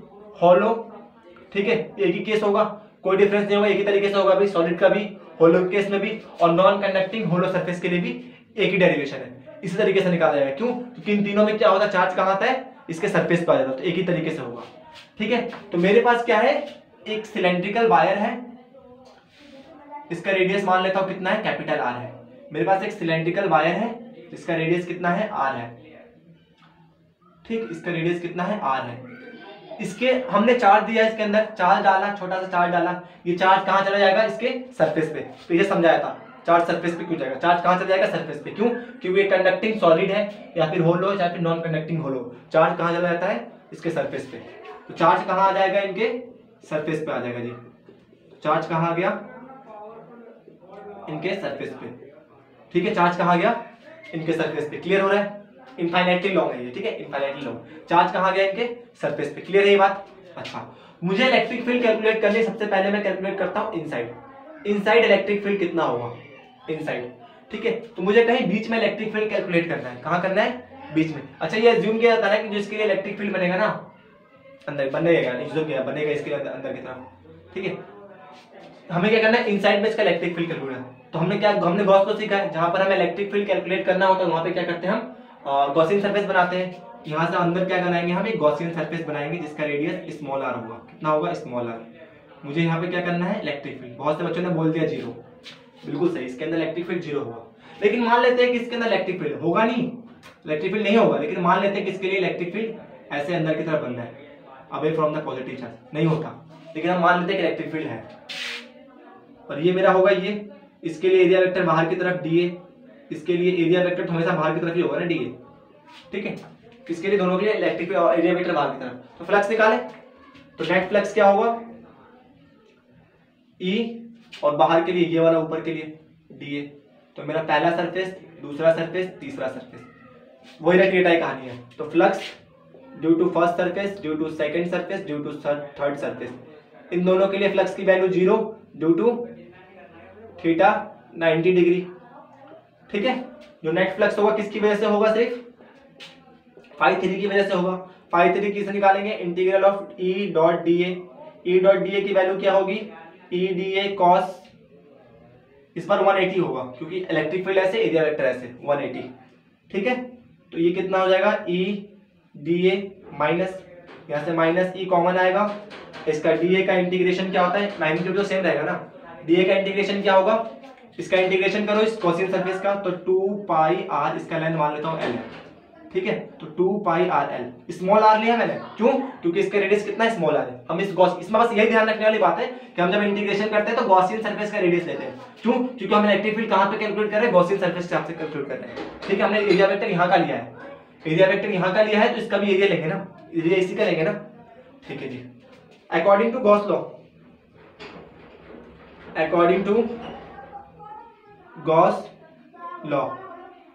hollow. ठीक है, एक ही केस होगा, कोई डिफरेंस नहीं होगा, एक ही तरीके से होगा भी, सॉलिड का भी, होलो केस में भी, और नॉन कंडक्टिंग होलो सरफेस के लिए भी एक ही डेरिवेशन है। इसी तरीके से निकाला जाएगा। क्यों? क्योंकि इन तीनों में क्या होता है, चार्ज कहाँ आता है, इसके सरफेस पे आ जाता है, तो एक ही तरीके से होगा। ठीक है, तो मेरे पास क्या है, एक सिलेंड्रिकल वायर है, इसका रेडियस मान लेता हूं कितना है, कैपिटल आर है। मेरे पास एक सिलेंड्रिकल वायर है, इसका रेडियस कितना है, आर है। ठीक, इसका रेडियस कितना है, आर है। इसके हमने चार्ज दिया, इसके अंदर चार्ज डाला, छोटा सा चार्ज डाला, ये चार्ज कहां चला जाएगा, इसके सरफेस पे। तो ये समझाया था, चार्ज सरफेस पे क्यों जाएगा, चार्ज कहां चला जाएगा, सरफेस पे। क्यों? क्योंकि ये कंडक्टिंग सॉलिड है या फिर होलो या फिर नॉन कंडक्टिंग होलो, चार्ज कहां चला जाता है, इसके सरफेस पे। तो चार्ज कहां आ जाएगा, इनके सरफेस पे आ जाएगा जी। चार्ज कहां आ गया, इनके सरफेस पे। ठीक है, चार्ज कहां गया, इनके सरफेस पे। क्लियर हो रहा है? इनफाइनाइटली लॉन्ग है ये। ठीक है, इनफाइनाइटली लॉन्ग, चार्ज कहां गया, इनके सरफेस पे। क्लियर है ये बात? अच्छा, मुझे इलेक्ट्रिक फील्ड कैलकुलेट करनी, सबसे पहले मैं कैलकुलेट करता हूं इनसाइड इलेक्ट्रिक फील्ड कितना होगा, इनसाइड। ठीक है, तो मुझे कहीं बीच में इलेक्ट्रिक फील्ड कैलकुलेट करना है, कहां करना है, बीच में। अच्छा, ये अज्यूम किया जाता है कि जिसके लिए इलेक्ट्रिक फील्ड बनेगा ना, अंदर बनेगा, बनेगा इसके अंदर की तरफ। ठीक है, हमें क्या करना है, इनसाइड में इसका इलेक्ट्रिक फील्ड कैलकुलेट। तो हमने गॉस लॉ सीखा है, जहां पर हमें इलेक्ट्रिक फील्ड कैलकुलेट करना होता है वहां पे क्या करते हैं, हम गॉसियन सरफेस बनाते हैं। यहाँ से अंदर क्या बनाएंगे, हम एक गॉसियन सरफेस बनाएंगे जिसका रेडियस स्मॉल आर होगा। कितना होगा, स्मॉल आर। मुझे यहाँ पे क्या करना है, इलेक्ट्रिक फील्ड। बहुत से बच्चों ने बोल दिया 0, बिल्कुल सही, इसके अंदर इलेक्ट्रिक फील्ड 0 होगा। लेकिन मान लेते हैं कि इसके अंदर इलेक्ट्रिक फील्ड होगा नहीं, इलेक्ट्रिक फील्ड नहीं होगा, लेकिन मान लेते हैं कि इसके लिए इलेक्ट्रिक फील्ड ऐसे अंदर की तरफ बनना है, away from the positive charge, नहीं होता। लेकिन हम मान लेते हैं कि इलेक्ट्रिक फील्ड है, और ये मेरा होगा ये, इसके लिए एरिया वेक्टर बाहर की तरफ डीए, इसके लिए एरिया वेक्टर तो हमेशा बाहर की तरफ ही होगा ना, डीए। ठीक है, इसके लिए दोनों के लिए इलेक्ट्रिक एरिया वेक्टर बाहर की तरफ। तो फ्लक्स निकाले, तो नेट फ्लक्स क्या होगा, ई, और बाहर के लिए ये वाला, ऊपर के लिए डीए। तो मेरा पहला सरफेस, दूसरा सरफेस, तीसरा सरफेस, वही रेटिएटाई कहानी है। तो flux due to first surface, due to second surface, due to third surface, इन दोनों के लिए फ्लक्स की value 0 due to theta 90 degree. ठीक है, जो नेट फ्लक्स होगा किसकी वजह से होगा, सिर्फ φ3 की वजह से होगा। φ3 किसे निकालेंगे, integral of E dot D A की वैल्यू क्या होगी, ई डी ए कॉस, इस पर 180 होगा क्योंकि इलेक्ट्रिक फील्ड ऐसे, एरिया वेक्टर ऐसे, 180। ठीक है, तो ये कितना हो जाएगा, ई डी ए माइनस यहाँ से माइनस ई कॉमन आएगा, इसका डी का इंटीग्रेशन क्या होता है, मैग्नीट्यूड तो सेम रहेगा ना, डी का इंटीग्रेशन क्या होगा, इसका इंटीग्रेशन करो इस कोसाइन सरफेस का, तो 2 पाई आर, इसका लेंथ मान लेता हूँ एल है, ठीक है, तो 2 pi R L, small are लिया मैंने, क्यों, क्योंकि इसका रेडियस कितना है, स्मॉल आर है। हम इसमें बस यही ध्यान रखने वाली बात है कि हम जब इंटीग्रेशन करते हैं तो गॉसियन सरफेस का रेडियस लेते हैं, क्यों, क्योंकि हम इलेक्ट्रिक फील्ड कहाँ पे कैलकुलेट कर रहे हैं, गॉसियन सरफेस के हिसाब से कैलकुलेट कर रहे हैं, ठीक है। हमने एरिया वेक्टर यहाँ का लिया है, एरिया वेक्टर यहाँ का लिया है, तो इसका भी एरिया लेंगे ना, एरिया इसी का लेंगे ना, ठीक है जी। According to Gauss law, according to Gauss law,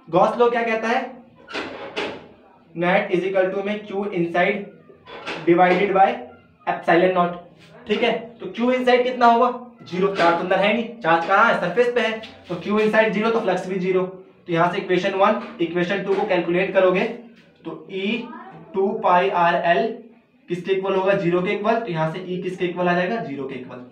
Gauss law क्या कहता है, नेट इज इक्वल टू में Q inside divided by epsilon naught, ठीक है। तो क्यू इनसाइड कितना होगा, जीरो, चार्ज अंदर है नहीं, चार्ज कहाँ है, सरफेस पे है, तो क्यू इनसाइड जीरो, तो फ्लक्स भी जीरो। तो यहां से इक्वेशन 1 इक्वेशन 2 को कैलकुलेट करोगे तो ई 2 पाई आर एल किसके इक्वल होगा, जीरो के इक्वल, तो यहां से ई किसके इक्वल आ जाएगा, जीरो के इक्वल,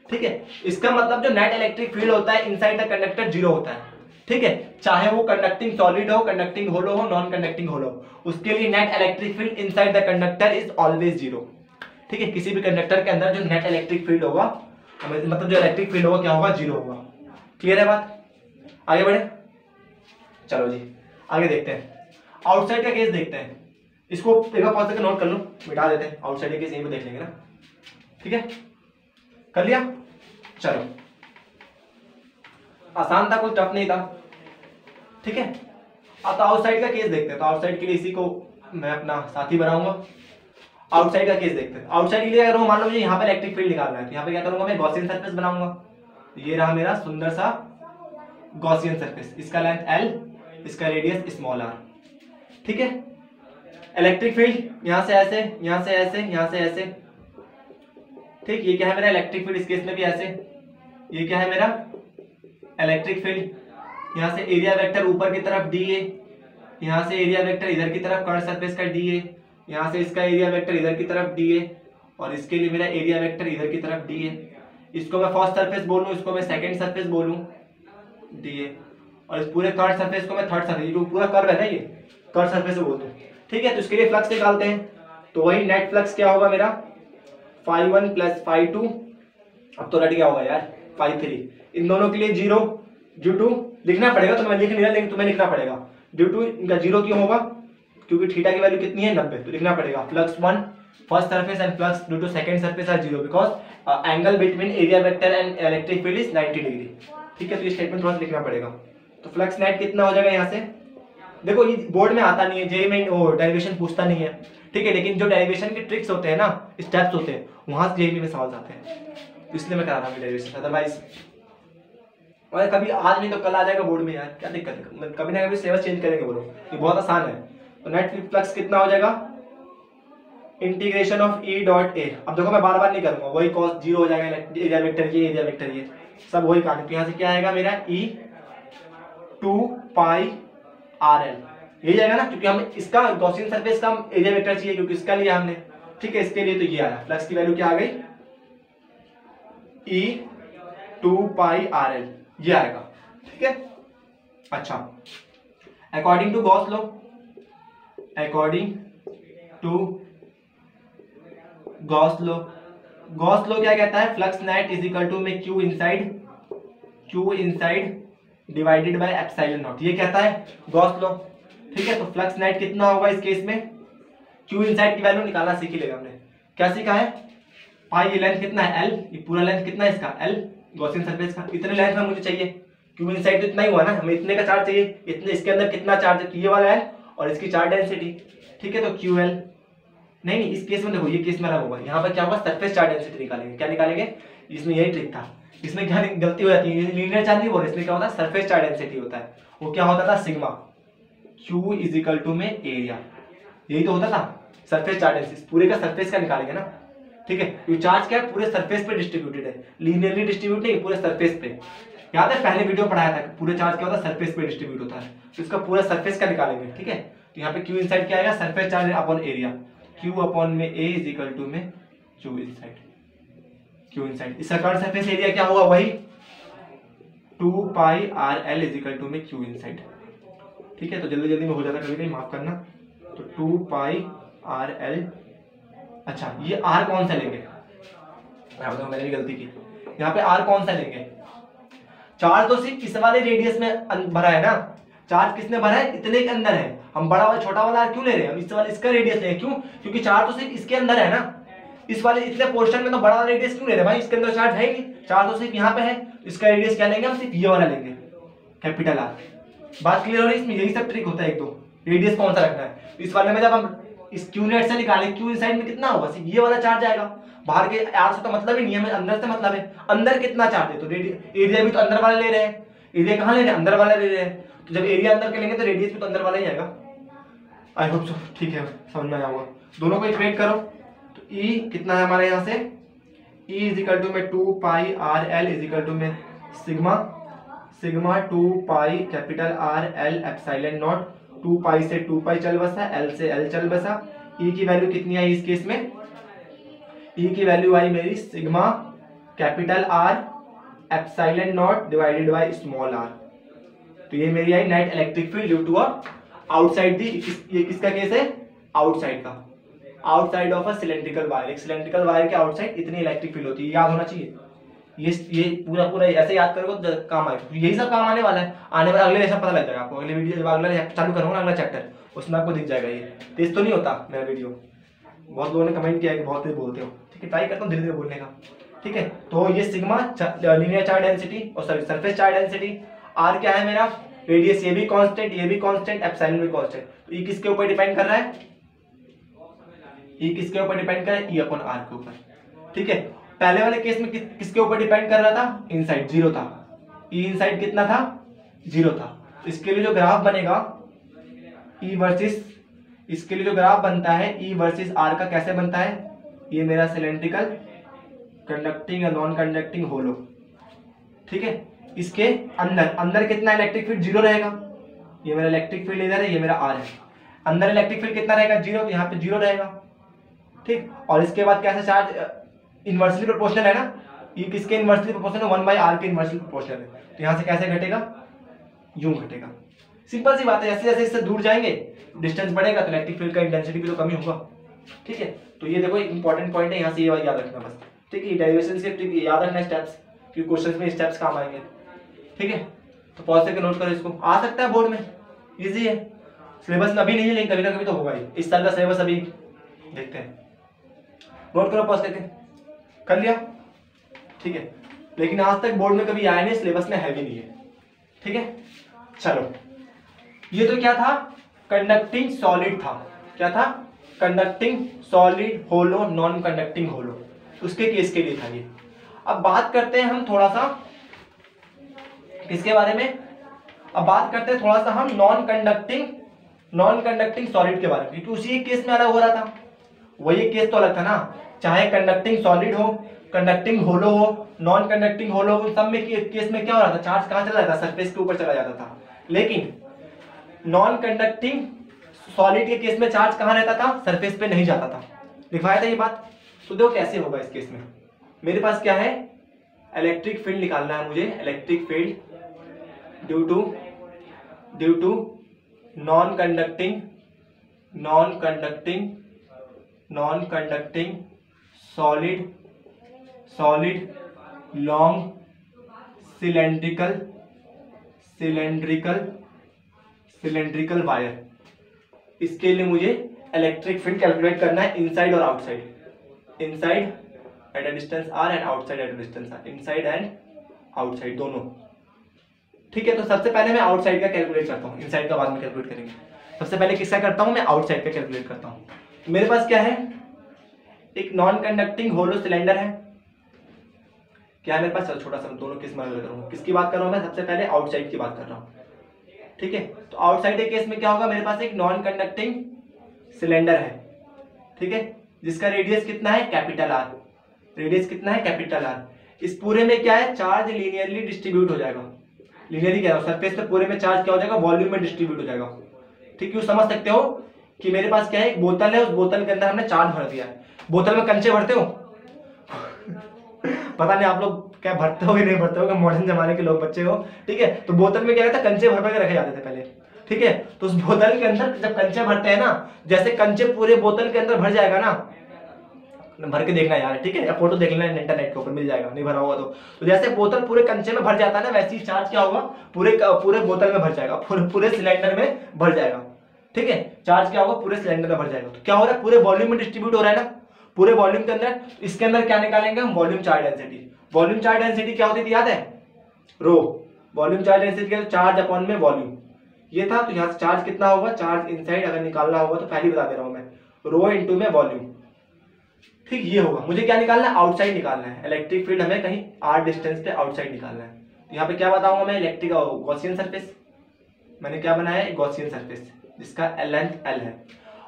ठीक है। इसका मतलब जो नेट इलेक्ट्रिक फील्ड होता है इनसाइड द कंडक्टर जीरो होता है, ठीक है, चाहे वो कंडक्टिंग सॉलिड हो, कंडक्टिंग होलो हो, नॉन कंडक्टिंग होलो, उसके लिए net electric field inside the conductor is always zero, ठीक है। किसी भी कंडक्टर के अंदर जो नेट इलेक्ट्रिक फील्ड होगा, मतलब जो इलेक्ट्रिक फील्ड होगा क्या होगा, जीरो होगा। क्लियर है बात, आगे बढ़े, चलो जी आगे देखते हैं, आउटसाइड का केस देखते हैं। इसको एक बार पॉज करके नोट कर लो, मिटा देते हैं, आउटसाइड का केस यहीं पे देख लेंगे ना, ठीक है, कर लिया, चलो आसान था, कुछ टफ नहीं था, ठीक है। अब तो आउटसाइड का केस देखते हैं, तो आउटसाइड के लिए इसी को मैं अपना साथी बनाऊंगा। आउटसाइड का केस देखते हैं, आउटसाइड के लिए अगर मान लो मुझे यहाँ पे इलेक्ट्रिक फील्ड निकालना है, तो यहाँ पे क्या करूंगा, मैं गॉसियन सरफेस बनाऊंगा, ये रहा मेरा सुंदर सा गॉसियन सरफेस, इसका लेंथ एल, इसका रेडियस स्मॉल आर, ठीक है। इलेक्ट्रिक फील्ड यहाँ से ऐसे, यहाँ से ऐसे, यहाँ से ऐसे, ठीक, ये क्या है मेरा इलेक्ट्रिक फील्ड, इस केस में भी ऐसे, ये क्या है मेरा इलेक्ट्रिक फील्ड, यहाँ से एरिया वेक्टर ऊपर की तरफ डी ए, यहाँ से एरिया वेक्टर इधर की तरफ कर्व सरफेस का डी ए, यहाँ से इसका एरिया वेक्टर इधर की तरफ डी ए, और इसके लिए मेरा एरिया वेक्टर इधर की तरफ डी ए, इसको मैं फर्स्ट सरफेस बोलूँ, इसको मैं सेकंड सरफेस बोलूँ डी ए, और इस पूरे कर्व सरफेस को मैं थर्ड सरफेस, जो पूरा कर्व है ना ये कर्व सरफेस बोलते हैं, ठीक है। तो इसके लिए फ्लक्स निकालते हैं, तो वही नेट फ्लक्स क्या होगा मेरा, φ1 प्लस φ2, अब तो रट गया होगा यार, φ3, इन दोनों के लिए जीरो, ड्यू टू लिखना पड़ेगा, तो मैं लिख नहीं रहा लेकिन तुम्हें लिखना पड़ेगा, ड्यू टू इनका जीरो क्यों होगा, क्योंकि थीटा की वैल्यू कितनी है 90, तो लिखना पड़ेगा flux 1 first surface and flux due to second surface are zero because angle between area vector and electric field is 90 degree, ठीक है। तो ये स्टेटमेंट थोड़ा सा लिखना पड़ेगा। तो फ्लक्स नेट कितना हो जाएगा, यहाँ से देखो ये बोर्ड में आता नहीं है, जेईई में वो डेरिवेशन पूछता नहीं है, ठीक है, लेकिन जो डेरिवेशन के ट्रिक्स होते हैं ना, स्टेप्स होते हैं, वहां से जेईई में सवाल आते हैं, तो इसलिए मैं करा रहा हूँ डेरिवेशन, अदरवाइज और कभी आज नहीं तो कल आ जाएगा बोर्ड में यार, क्या दिक्कत है, कभी ना कभी सिलेबस चेंज करेंगे बोलो, ये बहुत आसान है। तो नेट फ्लक्स कितना हो जाएगा, integration of E dot A, अब देखो मैं बार बार नहीं करूंगा, वही कॉस जीरो हो जाएगा, एरिया वेक्टर ये, एरिया वेक्टर ये, सब वही काटे, तो यहाँ से क्या आएगा मेरा ई 2 पाई आर एल, यही जाएगा ना, क्योंकि हम इसका गॉसियन सरफेस का एरिया वेक्टर चाहिए, क्योंकि इसका लिया हमने, ठीक है, इसके लिए तो ये आया, फ्लक्स की वैल्यू क्या आ गई, ई 2 पाई आर एल, ये आएगा, ठीक है। अच्छा, according to Gauss law, according to Gauss law, Gauss law क्या कहता है, flux net is equal to में Q inside divided by epsilon naught, ये कहता है गॉस लॉ, ठीक है। तो फ्लक्स नेट कितना होगा इस केस में, क्यू इनसाइड की वैल्यू निकालना सीख ही लेगा हमने, क्या सीखा है, पाई, ये लेंथ कितना है एल, ये पूरा लेंथ कितना है इसका एल, गॉसियन सरफेस का, इतने लेंथ में मुझे चाहिए, क्यू इनसाइड तो इतना ही हुआ ना, हमें इतने का चार्ज चाहिए, इतने इसके अंदर कितना चार्ज है, ये वाला एल और इसकी चार्ज डेंसिटी, ठीक है। तो क्यू एल नहीं, इस केस में देखो, ये केस में अलग होगा, यहाँ पर क्या होगा, सरफेस चार्ज डेंसिटी निकालेंगे, क्या निकालेंगे, इसमें यही ट्रिक था, इसमें क्या गलती हो जाती है, लीनियर चार्ज नहीं बोल रहे, इसमें क्या होता है, सरफेस चार्ज डेंसिटी होता है, वो क्या होता था, sigma q is equal to में एरिया, यही तो होता था, सरफेस चार्ज डेंसिटी, पूरे का सरफेस का निकालेंगे ना, ठीक है। ये चार्ज क्या है, पूरे सरफेस पे डिस्ट्रीब्यूटेड है, लीनियरली डिस्ट्रीब्यूट नहीं, पूरे सरफेस पे, याद है पहले वीडियो पढ़ाया था, पूरे चार्ज क्या होता है, सरफेस पे डिस्ट्रीब्यूट होता है, तो इसका पूरा सरफेस का निकालेंगे, ठीक है। तो यहाँ पे क्यू इनसाइड क्या आएगा, surface charge upon area, Q upon में ए इज इक्वल टू में क्यू इनसाइड, इसका कर्व सरफेस एरिया क्या होगा, वही 2 pi R L is equal to में क्यू इनसाइड, ठीक है। तो जल्दी जल्दी में हो जाता, कभी कभी माफ करना, तो 2 पाई आर एल अच्छा ये आर कौन सा लेंगे, यहाँ पे मैंने भी गलती की, यहाँ पे आर कौन सा लेंगे, चार्ज तो सिर्फ इस वाले रेडियस में भरा है ना, चार्ज किसने भरा है, इतने के अंदर है। हम बड़ा वाला छोटा वाला क्यों ले रहे हैं, हम इस वाले इसका रेडियस ले रहे हैं, क्यों, क्योंकि चार्ज तो सिर्फ इसके अंदर है ना, इस वाले इतने पोर्शन में तो बड़ा वाला रेडियस क्यों ले रहे हैं भाई, इसके अंदर चार्ज है ही नहीं, चार्ज तो सिर्फ यहाँ पे है, इसका रेडियस क्या लेंगे हम, सिर्फ ये वाला लेंगे, कैपिटल आर। बात क्लियर हो रही है, इसमें यही सब ट्रिक होता है, एक दो रेडियस कौन सा रखना है। इस वाले में जब हम इस क्यू नेट से निकालें, क्यू इनसाइड में कितना होगा, सिर्फ ये वाला चार्ज आएगा, बाहर के आर से तो मतलब ही नहीं है, हमें अंदर से मतलब है, अंदर कितना चार्ज है, तो एरिया भी तो अंदर वाला ले रहे हैं, एरिया कहाँ ले रहे हैं, अंदर वाला ले रहे हैं, तो जब एरिया अंदर के लेंगे तो रेडियस भी तो अंदर वाला ही आएगा। आई होप सो, ठीक है, समझ में आया होगा। दोनों को इक्वेट करो, तो ई कितना है हमारे यहाँ से, ई इज इक्वल टू में 2 pi R L is equal to में sigma 2 pi capital R L epsilon naught, 2 pi से 2 पाई चल बसा, एल से एल चल बसा। ई की वैल्यू कितनी आई इस केस में, ई की वैल्यू आई मेरी sigma capital R epsilon naught divided by small R, तो ये मेरी आई net electric field due to outside the, ये किसका केस है, आउटसाइड का, outside of a cylindrical wire, एक सिलेंड्रिकल वायर के आउटसाइड इतनी इलेक्ट्रिक फील्ड होती है, याद होना चाहिए। ये पूरा ऐसे याद करोगे तो काम आएगा, यही सब काम आने वाला है, आने वाला अगले लेसन पता लग जाएगा आपको, अगले वीडियो जब अगला चालू करूंगा अगला चैप्टर, उसमें आपको दिख जाएगा। ये तेज तो नहीं होता मेरा वीडियो, बहुत लोगों ने कमेंट किया है कि बहुत तेज बोलते हो, ठीक है, ट्राई करता हूँ धीरे धीरे बोलने का, ठीक है। तो ये सिग्मा लीनियर चार्ज डेंसिटी और sorry surface charge density, r क्या है मेरा, रेडियस ये भी कांस्टेंट, ये भी कांस्टेंट, एप्सिलॉन भी कांस्टेंट, तो ये किसके ऊपर डिपेंड कर रहा है, ये किसके ऊपर डिपेंड कर रहा है, ई अपॉन आर के ऊपर, ठीक है। पहले वाले केस में किसके ऊपर डिपेंड कर रहा था, इनसाइड 0 था, ई इनसाइड कितना था, 0 था। तो इसके लिए जो ग्राफ बनेगा ई वर्सेस, इसके लिए जो ग्राफ बनता है ई वर्सेस आर का कैसे बनता है, ये मेरा सिलेंड्रिकल कंडक्टिंग या नॉन कंडक्टिंग होलो, ठीक है। इसके अंदर कितना इलेक्ट्रिक फील्ड 0 रहेगा, ये मेरा इलेक्ट्रिक फील्ड इधर है, ये मेरा आर है, अंदर इलेक्ट्रिक फील्ड कितना रहेगा 0, तो यहाँ पे 0 रहेगा, ठीक। और इसके बाद कैसे चार्ज इनवर्सली प्रोपोर्शनल है ना, ये किसके इनवर्सली प्रोपोर्शनल है, 1/r के इनवर्सली प्रोपोर्शनल है, तो यहाँ से कैसे घटेगा, यूं घटेगा, सिंपल सी बात है। जैसे जैसे इससे दूर जाएंगे डिस्टेंस बढ़ेगा तो इलेक्ट्रिक फील्ड का इंटेंसिटी भी तो कमी होगा, ठीक है। तो ये देखो इंपॉर्टेंट पॉइंट है, यहाँ से ये बात याद रखना बस, ठीक है। डेरिवेशन से ट्रिक याद रखना स्टेप्स, क्योंकि क्वेश्चंस में स्टेप्स काम आएंगे, ठीक है। तो पॉज करके नोट करो, इसको आ सकता है बोर्ड में, इजी है, सिलेबस में अभी नहीं है लेकिन कभी ना कभी तो होगा ही, इस साल का सिलेबस अभी देखते हैं, नोट करो पॉज करके, कर लिया, ठीक है। लेकिन आज तक बोर्ड में कभी आया नहीं, सिलेबस में है भी नहीं है, ठीक है। चलो ये तो क्या था, कंडक्टिंग सॉलिड था, क्या था, कंडक्टिंग सॉलिड होलो नॉन कंडक्टिंग होलो, उसके केस के लिए था ये। अब बात करते हैं हम थोड़ा सा किसके बारे में, अब बात करते हैं थोड़ा सा हम नॉन कंडक्टिंग सॉलिड के बारे में, क्योंकि उसी केस में अलग हो रहा था, वही केस तो अलग था ना, चाहे कंडक्टिंग सॉलिड हो, कंडक्टिंग होलो हो, नॉन कंडक्टिंग होलो हो, सब में केस में क्या हो रहा था, चार्ज कहाँ चला जाता था, सरफेस के ऊपर चला जाता था। लेकिन नॉन कंडक्टिंग सॉलिड के केस में चार्ज कहाँ रहता था, सरफेस पे नहीं जाता था, दिखाया था ये बात। तो देखो कैसे होगा इस केस में, मेरे पास क्या है, इलेक्ट्रिक फील्ड निकालना है मुझे, electric field due to non conducting solid long cylindrical wire, इसके लिए मुझे इलेक्ट्रिक फील्ड कैलकुलेट करना है इनसाइड और outside, inside at a distance r and outside at a distance r, inside and outside दोनों, ठीक है। तो सबसे पहले मैं आउटसाइड का कैलकुलेट करता हूँ, इनसाइड का बाद में कैलकुलेट करेंगे। सबसे पहले किसका करता हूँ मैं, आउटसाइड का कैलकुलेट करता हूँ। मेरे पास क्या है, एक नॉन कंडक्टिंग होलो सिलेंडर है, क्या है मेरे पास, चलो छोटा सा दोनों केस में अलग करूँगा, किसकी बात कर रहा हूँ मैं, सबसे पहले आउटसाइड की बात कर रहा हूँ, ठीक है। तो आउटसाइड के केस में क्या होगा, मेरे पास एक नॉन कंडक्टिंग सिलेंडर है, ठीक है, जिसका रेडियस कितना है, कैपिटल आर, रेडियस कितना है, कैपिटल आर। इस पूरे में क्या है, चार्ज लीनियरली डिस्ट्रीब्यूट हो जाएगा, लीनियरली क्या है, सरफेस पे पूरे में चार्ज क्या हो जाएगा, वॉल्यूम में डिस्ट्रीब्यूट हो जाएगा, ठीक है। समझ सकते हो कि मेरे पास क्या है, एक बोतल है, उस बोतल के अंदर हमने चार्ज भर दिया है, बोतल में कंचे भरते हो पता नहीं आप लोग क्या भरते हो या नहीं भरते हो, मॉडर्न जमाने के लोग बच्चे हो, ठीक है। तो बोतल में क्या रहता है, कंचे भर भर के रखे जाते थे पहले, ठीक है। तो उस बोतल के अंदर जब कंचे भरते हैं ना, जैसे कंचे पूरे बोतल के अंदर भर जाएगा ना, भर के देखना यार, ठीक है, या फोटो देख लेना इंटरनेट के ऊपर मिल जाएगा, नहीं भरा होगा तो जैसे बोतल पूरे कंचे में भर जाता है ना, वैसे ही चार्ज क्या होगा पूरे बोतल में भर जाएगा, पूरे सिलेंडर में भर जाएगा, ठीक है। चार्ज क्या होगा पूरे सिलेंडर में भर जाएगा। तो क्या हो रहा है, पूरे वॉल्यूम में डिस्ट्रीब्यूट हो रहा है ना, पूरे वॉल्यूम के अंदर। इसके अंदर क्या निकालेंगे हम, volume charge density. Volume charge density क्या होती थी याद है, रो। वॉल्यूम चार्ज डेंसिटी क्या, चार्ज अपॉन में वॉल्यूम, ये था। तो यहाँ से चार्ज कितना होगा, चार्ज इनसाइड अगर निकालना होगा तो पहले बता दे रहा हूं मैं, रो इनटू में वॉल्यूम, ठीक, ये होगा। मुझे क्या निकालना है, आउटसाइड निकालना है। इलेक्ट्रिक फील्ड हमें कहीं r डिस्टेंस पे आउटसाइड निकालना है। तो यहाँ पे क्या बताऊंगा मैं, इलेक्ट्रिक गॉसियन सरफेस, मैंने क्या बनाया है, गॉसियन सरफेस जिसका लेंथ l है।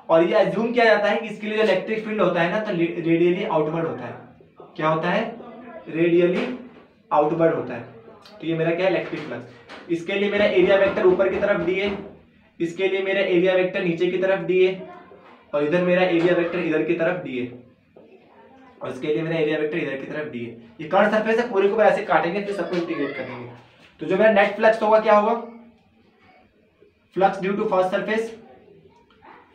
और ये एज्यूम किया जाता है कि इसके लिए जो इलेक्ट्रिक फील्ड होता है ना, तो रेडियली आउटवर्ड होता है। क्या होता है, रेडियली आउटवर्ड होता है। तो ये मेरा क्या है, इलेक्ट्रिक फ्लक्स। इसके लिए मेरा एरिया वेक्टर ऊपर की तरफ डी है, इसके लिए मेरा एरिया वेक्टर नीचे की तरफ डी है, और इधर मेरा एरिया वेक्टर इधर की तरफ डी है, और इसके लिए मेरा एरिया वेक्टर इधर की तरफ डी है। ये कर्व सरफेस है, पूरे को ऐसे काटेंगे फिर सबको इंटीग्रेट करेंगे। तो जो मेरा नेट फ्लक्स होगा क्या होगा, flux due to first surface,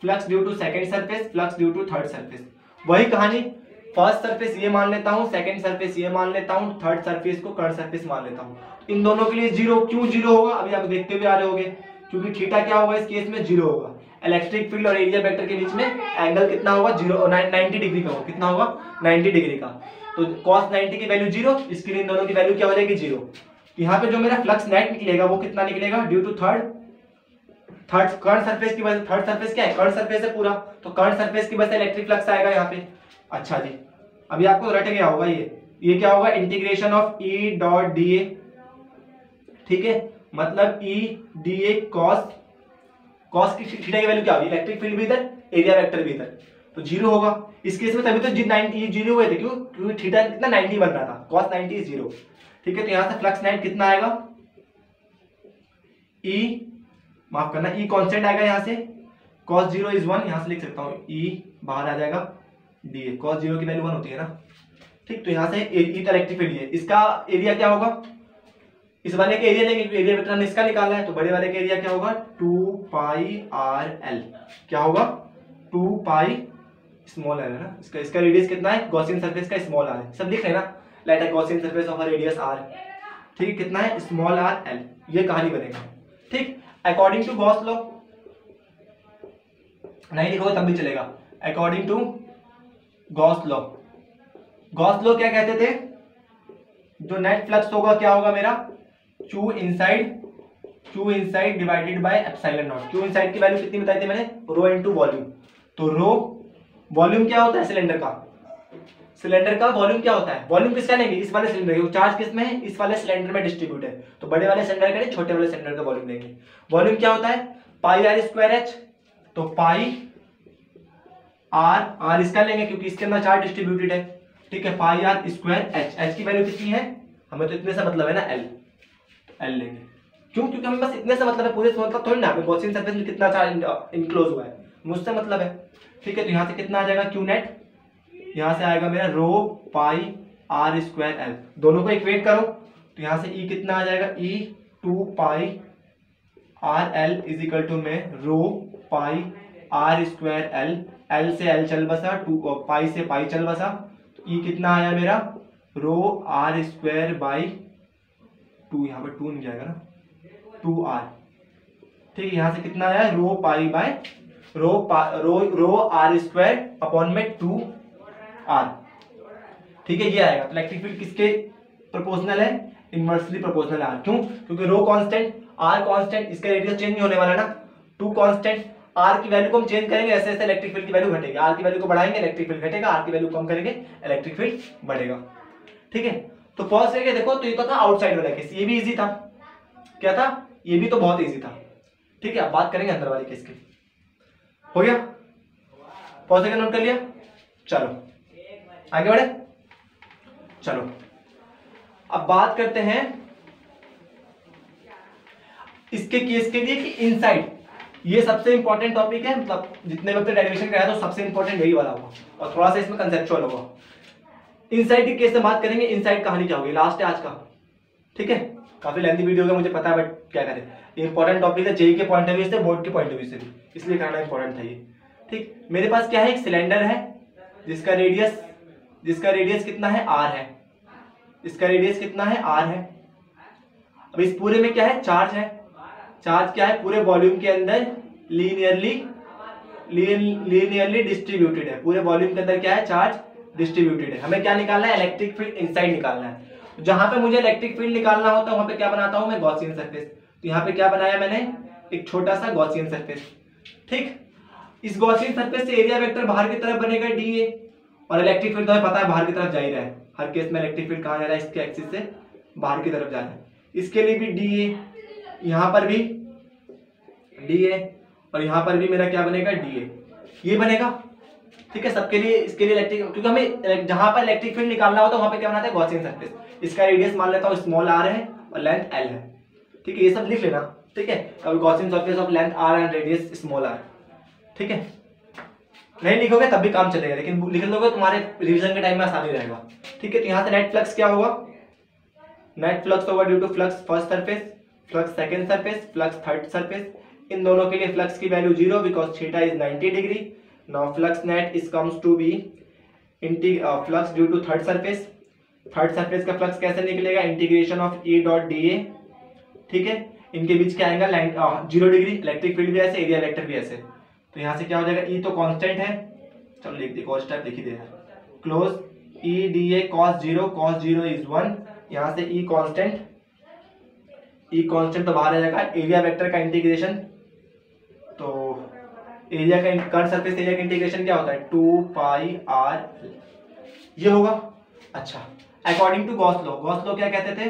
flux due to second surface, flux due to third surface. वही कहानी, फर्स्ट सरफेस ये मान लेता हूं, सेकंड सरफेस ये मान लेता हूं, थर्ड सरफेस को कर्व सरफेस मान लेता हूं। इन दोनों के लिए जीरो, क्यों जीरो होगा अभी आप देखते हुए आ रहे होगे, क्योंकि थीटा क्या होगा इस केस में, जीरो होगा। इलेक्ट्रिक फील्ड और एरिया वेक्टर के बीच में एंगल कितना होगा, 90 डिग्री का होगा। कितना होगा, 90 डिग्री का। तो cos 90 की वैल्यू जीरो, इसके लिए इन दोनों की वैल्यू क्या हो जाएगी, जीरो। यहाँ पे जो मेरा फ्लक्स नेट निकलेगा वो कितना निकलेगा, due to third curve surface की वजह। थर्ड सरफेस क्या है, कर्व सरफेस है पूरा, तो कर्व सरफेस की वजह से इलेक्ट्रिक फ्लक्स आएगा यहाँ पे। अच्छा जी, अभी आपको रट गया होगा ये क्या होगा, integration of E dot D A, ठीक है, मतलब ई डी ए कॉस की थीटा की वैल्यू क्या होगी, इलेक्ट्रिक फील्ड भी इधर, एरिया वेक्टर भी इधर, तो जीरो होगा। इस केस में तभी तो 90 जीरो हुए थे, क्यों, क्योंकि थीटा कितना 90 बन रहा था, cos 90 इज जीरो, ठीक है। तो यहां से फ्लक्स नेट कितना आएगा, ई, माफ करना, ई कांस्टेंट आएगा यहाँ से, cos 0 इज 1, यहां से लिख सकता हूं ई बाहर आ जाएगा डी ए, cos 0 की वैल्यू 1 होती है ना, ठीक। तो यहाँ से ई इलेक्ट्रिक फील्ड है, इसका एरिया क्या होगा, इस वाले का एरिया लेंगे, एरिया वेक्टर ने इसका निकालना है, तो बड़े वाले का एरिया क्या होगा, 2 पाई आर एल, क्या होगा 2 पाई स्मॉल एल है ना, इसका रेडियस कितना है, गॉसियन सरफेस का स्मॉल आर है, सब लिख लेना, let a Gaussian surface of a radius r, ठीक है, कितना है, स्मॉल आर एल, ये कहानी बनेगा, ठीक। अकॉर्डिंग टू गॉस लॉ, नहीं लिखोगे तब भी चलेगा, अकॉर्डिंग टू गॉस लॉ क्या कहते थे, जो नेट फ्लक्स होगा क्या होगा मेरा, Q inside divided by epsilon not. Q inside की वैल्यू कितनी बताई थी मैंने, रो इनटू वॉल्यूम। तो रो वॉल्यूम क्या होता है, सिलेंडर का वॉल्यूम क्या होता है, वॉल्यूम किसका लेंगे, इस वाले सिलेंडर का, चार्ज किस में है, इस वाले सिलेंडर में डिस्ट्रीब्यूट है, तो बड़े वाले सिलेंडर का नहीं, छोटे वाले सिलेंडर का वॉल्यूम लेंगे। वॉल्यूम क्या होता है, पाई आर स्क्वायर एच, तो पाई आर इसका लेंगे क्योंकि इसके अंदर चार्ज डिस्ट्रीब्यूटेड है, ठीक है, पाई आर स्क्वायर एच की वैल्यू कितनी है, हमें तो इतने से मतलब है ना, एल लेंगे, क्यों, क्योंकि हमें बस इतने से मतलब है, पूरे से मतलब थोड़ी ना, हमें गॉसियन सरफेस में कितना चार्ज इनक्लोज हुआ है, मुझसे मतलब है, ठीक है। तो यहाँ से कितना आ जाएगा, क्यू नेट, यहाँ से आएगा मेरा रो पाई आर स्क्वायर एल, दोनों को इक्वेट करो, तो यहाँ से ई कितना आ जाएगा, E 2 pi R L is equal to में rho pi R square L से एल चल बसा, 2 पाई से पाई चल बसा, तो ई कितना आया मेरा, रो आर स्क्वायर बाई 2, यहाँ पर 2 नहीं जाएगा ना, 2 आर, ठीक है। यहाँ से कितना आया, rho pi by rho R square upon में 2 आर, ठीक है, ये आएगा। तो इलेक्ट्रिक फील्ड किसके प्रोपोर्शनल है, इनवर्सली प्रोपोर्शनल आर, क्यों, क्योंकि रो कांस्टेंट आर कांस्टेंट, इसका रेडियस चेंज नहीं होने वाला ना, 2 कांस्टेंट, आर की वैल्यू को हम चेंज करेंगे, ऐसे ऐसे इलेक्ट्रिक फील्ड की वैल्यू घटेगी, आर की वैल्यू को बढ़ाएंगे इलेक्ट्रिक फील्ड घटेगा, आर की वैल्यू कम करेंगे इलेक्ट्रिक फील्ड बढ़ेगा, ठीक है। तो पॉज करके देखो, तो ये तो था आउटसाइड वाला केस, ये भी इजी था, क्या था, ये भी तो बहुत इजी था, ठीक है। अब बात करेंगे अंदर वाले केस की, हो गया, पॉज करके नोट कर लिया, चलो आगे बढ़े, चलो अब बात करते हैं इसके केस के लिए कि इनसाइड, ये सबसे इंपॉर्टेंट टॉपिक है, मतलब जितने वक्त डेरिवेशन का है तो सबसे इंपॉर्टेंट यही वाला होगा, और थोड़ा सा इसमें कंसेप्चुअल होगा। इनसाइड के केस से बात करेंगे, इनसाइड कहानी क्या होगी, लास्ट है आज का, ठीक है, काफी लेंथी वीडियो होगा मुझे पता है, बट क्या करें, इंपॉर्टेंट टॉपिक है, जेई के पॉइंट ऑफ व्यू से, बोर्ड के पॉइंट ऑफ व्यू से भी, इसलिए करना इंपॉर्टेंट था ये, ठीक। मेरे पास क्या है, एक सिलेंडर है जिसका रेडियस जिसका रेडियस कितना है r है, इसका रेडियस कितना है r है। अब इस पूरे में क्या है, चार्ज है, चार्ज क्या है पूरे वॉल्यूम के अंदर लीनियरली डिस्ट्रीब्यूटेड है, पूरे वॉल्यूम के अंदर क्या है, चार्ज डिस्ट्रीब्यूटेड है। हमें क्या निकालना है, इलेक्ट्रिक फील्ड इनसाइड निकालना है। जहां पे मुझे इलेक्ट्रिक फील्ड निकालना होता है वहां पे क्या बनाता हूं मैं, गॉसियन सरफेस। तो यहाँ पे क्या बनाया मैंने, एक छोटा सा गॉसियन सरफेस। ठीक, इस गॉसियन सरफेस से एरिया वेक्टर बाहर की तरफ बनेगा dA, और इलेक्ट्रिक फील्ड तो हमें पता है बाहर की तरफ जा ही रहा है, हर केस में इलेक्ट्रिक फील्ड कहां जा रहा है, इसके एक्सिस से बाहर की तरफ जा रहा है। इसके लिए भी dA, यहाँ पर भी dA, और यहाँ पर भी मेरा क्या बनेगा, dA, ये बनेगा। ठीक है, सबके लिए, इसके लिए इलेक्ट्रिक, क्योंकि हमें जहां पर इलेक्ट्रिक फील्ड निकालना होता है वहां पे क्या बनाते हैं, गॉसियन सरफेस। इसका रेडियस मान लेता हूँ स्मॉल r है और लेंथ l है। ठीक है, ये सब लिख लेना। ठीक है, अब Gaussian surface of length r and radius small r। ठीक है, नहीं लिखोगे तब भी काम चलेगा, लेकिन लिख लोगे तुम्हारे रिवीजन के टाइम में आसानी रहेगा। ठीक है, तो यहाँ से नेट फ्लक्स क्या होगा, नेट फ्लक्स होगा due to flux first surface, flux second surface, flux third surface. इन दोनों के लिए फ्लक्स की value 0 because theta is 90 degree. Now flux net is comes to be flux due to third surface. Third surface का flux कैसे निकलेगा, integration of E dot dA। ठीक है, इनके बीच क्या आएगा, 0 डिग्री, इलेक्ट्रिक फील्ड भी ऐसे, एरिया वेक्टर भी ऐसे। तो यहाँ से क्या हो जाएगा, E तो कांस्टेंट है, चलो लिख दे, कॉस टाइप लिख ही दे, close E dA cos 0 is 1। यहाँ से E कांस्टेंट, E कांस्टेंट तो बाहर आ जाएगा। एरिया वेक्टर का इंटीग्रेशन, तो एरिया का कर्व सरफेस एरिया का इंटीग्रेशन क्या होता है, 2 पाई r, ये होगा। अच्छा, according to Gauss law, Gauss law क्या कहते थे,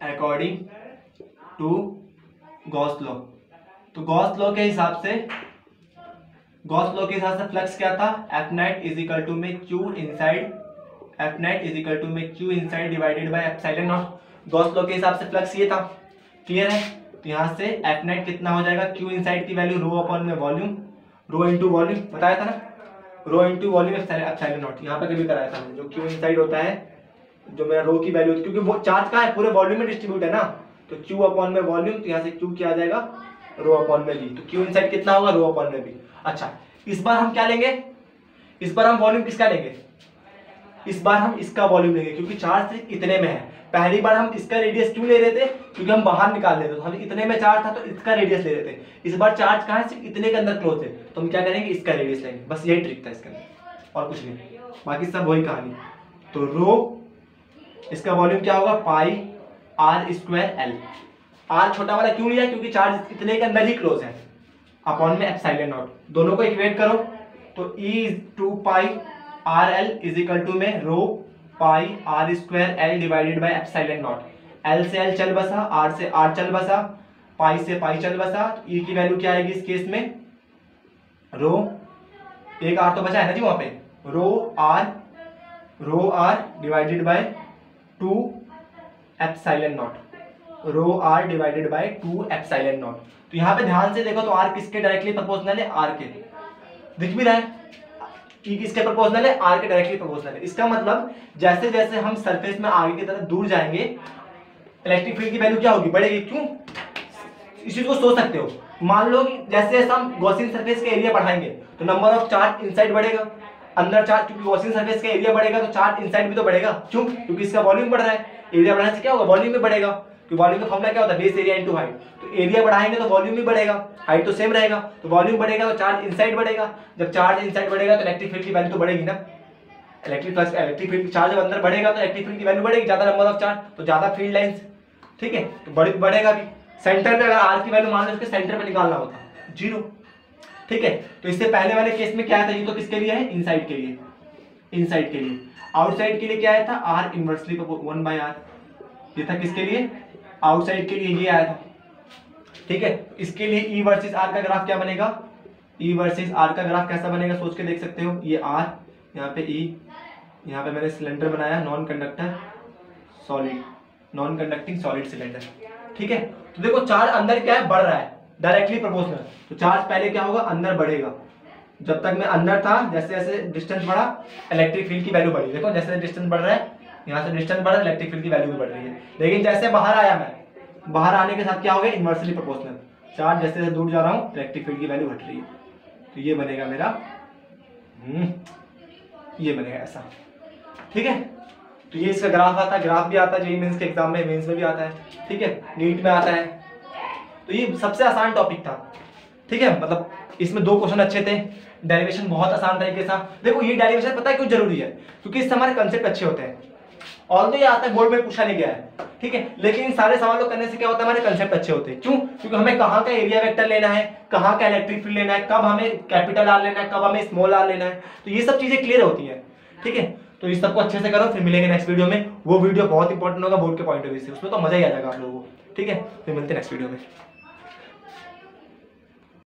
अकॉर्डिंग टू गॉस लॉ, तो गॉस लॉ के हिसाब से, गॉस लॉ के हिसाब से फ्लक्स क्या था, F net is equal to में Q inside, F net is equal to में Q inside divided by epsilon naught. Gauss law के हिसाब से फ्लक्स ये था, क्लियर है। तो यहाँ से एफ नेट कितना हो जाएगा, क्यू इनसाइड की वैल्यू रो अपॉन में वॉल्यूम, रो इनटू वॉल्यूम बताया था ना, रो इनटू वॉल्यूम एप्सिलॉन नॉट, यहाँ पे कभी कराया था, जो क्यू इनसाइड होता है, जो मेरा रो की वैल्यू, क्योंकि वो चार्ज का है पूरे वॉल्यूम में डिस्ट्रीब्यूट है ना, तो क्यू अपॉन में वॉल्यूम, तो यहाँ से क्यू क्या आ जाएगा, रो अपॉन में बी, तो क्यू इनसाइड कितना होगा, रो अपॉन में बी। अच्छा, इस बार हम क्या लेंगे, इस बार हम वॉल्यूम किसका लेंगे, इस बार हम इसका वॉल्यूम लेंगे, क्योंकि चार्ज सिर्फ इतने में है। पहली बार हम इसका रेडियस क्यों ले रहे थे, क्योंकि हम बाहर निकाल रहे थे, तो हम इतने में चार्ज था तो इसका रेडियस ले रहे थे। इस बार चार्ज कहाँ है, सिर्फ इतने के अंदर क्लोज है, तो हम क्या करेंगे, इसका रेडियस लेंगे। बस यही ट्रिक था इसके अंदर, और कुछ नहीं, बाकी सब वही कहानी। तो रो, इसका वॉल्यूम क्या होगा, पाई r स्क्वायर l। r छोटा वाला क्यों लिया, क्योंकि चार्ज इतने के अंदर ही क्लोज है, अपॉन में एप्सिलॉन नॉट। दोनों को इक्वेट करो तो E 2 pi r l is equal to में rho pi r square l divided by epsilon naught. l से l चल बसा, r से r चल बसा, पाई से पाई चल बसा, E की वैल्यू क्या आएगी इस केस में, रो, एक r तो बचा है ना जी वहां पे, rho r divided by 2 epsilon naught, rho r divided by 2 epsilon naught. तो यहाँ पे ध्यान से देखो तो r किसके डायरेक्टली प्रोपोर्शनल है, r के, दिख भी रहा है, E किसके प्रोपोर्शनल है, r के डायरेक्टली प्रोपोर्शनल है। इसका मतलब जैसे जैसे हम सरफेस में आगे की तरफ दूर जाएंगे, इलेक्ट्रिक फील्ड की वैल्यू क्या होगी, बढ़ेगी। क्यों, इस चीज को सोच सकते हो, मान लो जैसे जैसे हम गॉसियन सरफेस का एरिया बढ़ाएंगे तो नंबर ऑफ चार्ज इनसाइड बढ़ेगा, अंदर चार्ज, क्योंकि गॉसियन सरफेस का एरिया बढ़ेगा तो चार्ज इनसाइड भी तो बढ़ेगा। क्यों, क्योंकि इसका वॉल्यूम बढ़ रहा है, एरिया बढ़ाने से क्या होगा, वॉल्यूम भी बढ़ेगा, क्योंकि वॉल्यूम का फॉर्मूला क्या होता है, बेस एरिया इनटू हाइट। तो एरिया बढ़ाएंगे तो वॉल्यूम भी बढ़ेगा, हाइट तो सेम रहेगा, तो वॉल्यूम बढ़ेगा तो चार्ज इनसाइड बढ़ेगा, जब चार्ज इनसाइड बढ़ेगा तो इलेक्ट्रिक फील्ड की वैल्यू तो बढ़ेगी ना, इलेक्ट्रिक फील्ड चार्ज जब अंदर बढ़ेगा तो इलेक्ट्रिक फील्ड की वैल्यू बढ़ेगी, ज्यादा नंबर ऑफ चार्ज तो ज्यादा फील्ड लाइंस। ठीक है, तो बढ़ेगा भी। सेंटर पे अगर आर की वैल्यू मान लो, उसके सेंटर पे निकालना होता 0। ठीक है, तो इससे पहले वाले केस में क्या था, ये तो किसके लिए है, इनसाइड के लिए, इनसाइड के लिए। आउटसाइड के लिए क्या आया था, आर इनवर्सली 1/r, ये था किसके लिए, आउटसाइड के लिए ये आया था। ठीक है, इसके लिए E वर्सेस R का ग्राफ क्या बनेगा, E वर्सेस R का ग्राफ कैसा बनेगा सोच के देख सकते हो, ये R, यहाँ पे E, यहाँ पे मैंने सिलेंडर बनाया, non conductor solid, non conducting solid cylinder. ठीक है, तो देखो चार्ज अंदर क्या है, बढ़ रहा है, डायरेक्टली प्रोपोर्शनल, तो चार्ज पहले क्या होगा, अंदर बढ़ेगा। जब तक मैं अंदर था, जैसे जैसे डिस्टेंस बढ़ा, इलेक्ट्रिक फील्ड की वैल्यू बढ़ी। देखो जैसे डिस्टेंस बढ़ रहा है, यहाँ से डिस्टेंस बढ़ा, इलेक्ट्रिक फील्ड की वैल्यू भी बढ़ रही है। लेकिन जैसे बाहर आया मैं, बाहर आने के साथ क्या हो गया, इनवर्सली प्रोपोर्शनल, चार्ज जैसे जैसे दूर जा रहा हूँ, इलेक्ट्रिक फील्ड की वैल्यू घट रही है। तो ये बनेगा मेरा ये बनेगा ऐसा, ठीक है। तो ये इसका ग्राफ आता है, ग्राफ भी आता है जेईई मेंस के एग्जाम में, मेंस में भी आता है, ठीक है, नीट में आता है। तो ये सबसे आसान टॉपिक था, ठीक है, मतलब इसमें 2 क्वेश्चन अच्छे थे, डेरिवेशन बहुत आसान तरीके से। देखो ये डेरिवेशन पता है क्यों जरूरी है, क्योंकि इससे हमारे कंसेप्ट अच्छे होते हैं। ऑल तो ये आता है बोर्ड में पूछा नहीं गया है, ठीक है, लेकिन इन सारे सवालों करने से क्या होता है, हमारे कंसेप्ट अच्छे होते हैं। क्यों? क्योंकि हमें कहाँ का एरिया वेक्टर लेना है, कहाँ का इलेक्ट्रिक फील्ड लेना है, कब हमें कैपिटल आर लेना है, कब हमें स्मॉल आर लेना है, तो ये सब चीजें क्लियर होती है, ठीक है। तो इस सबको अच्छे से करो, फिर मिलेंगे नेक्स्ट वीडियो में। वो वीडियो बहुत इंपॉर्टेंट होगा बोर्ड के पॉइंट ऑफ व्यू से, उसमें तो मजा ही आ जाएगा आप लोगों को, ठीक है। फिर मिलते हैं नेक्स्ट वीडियो में।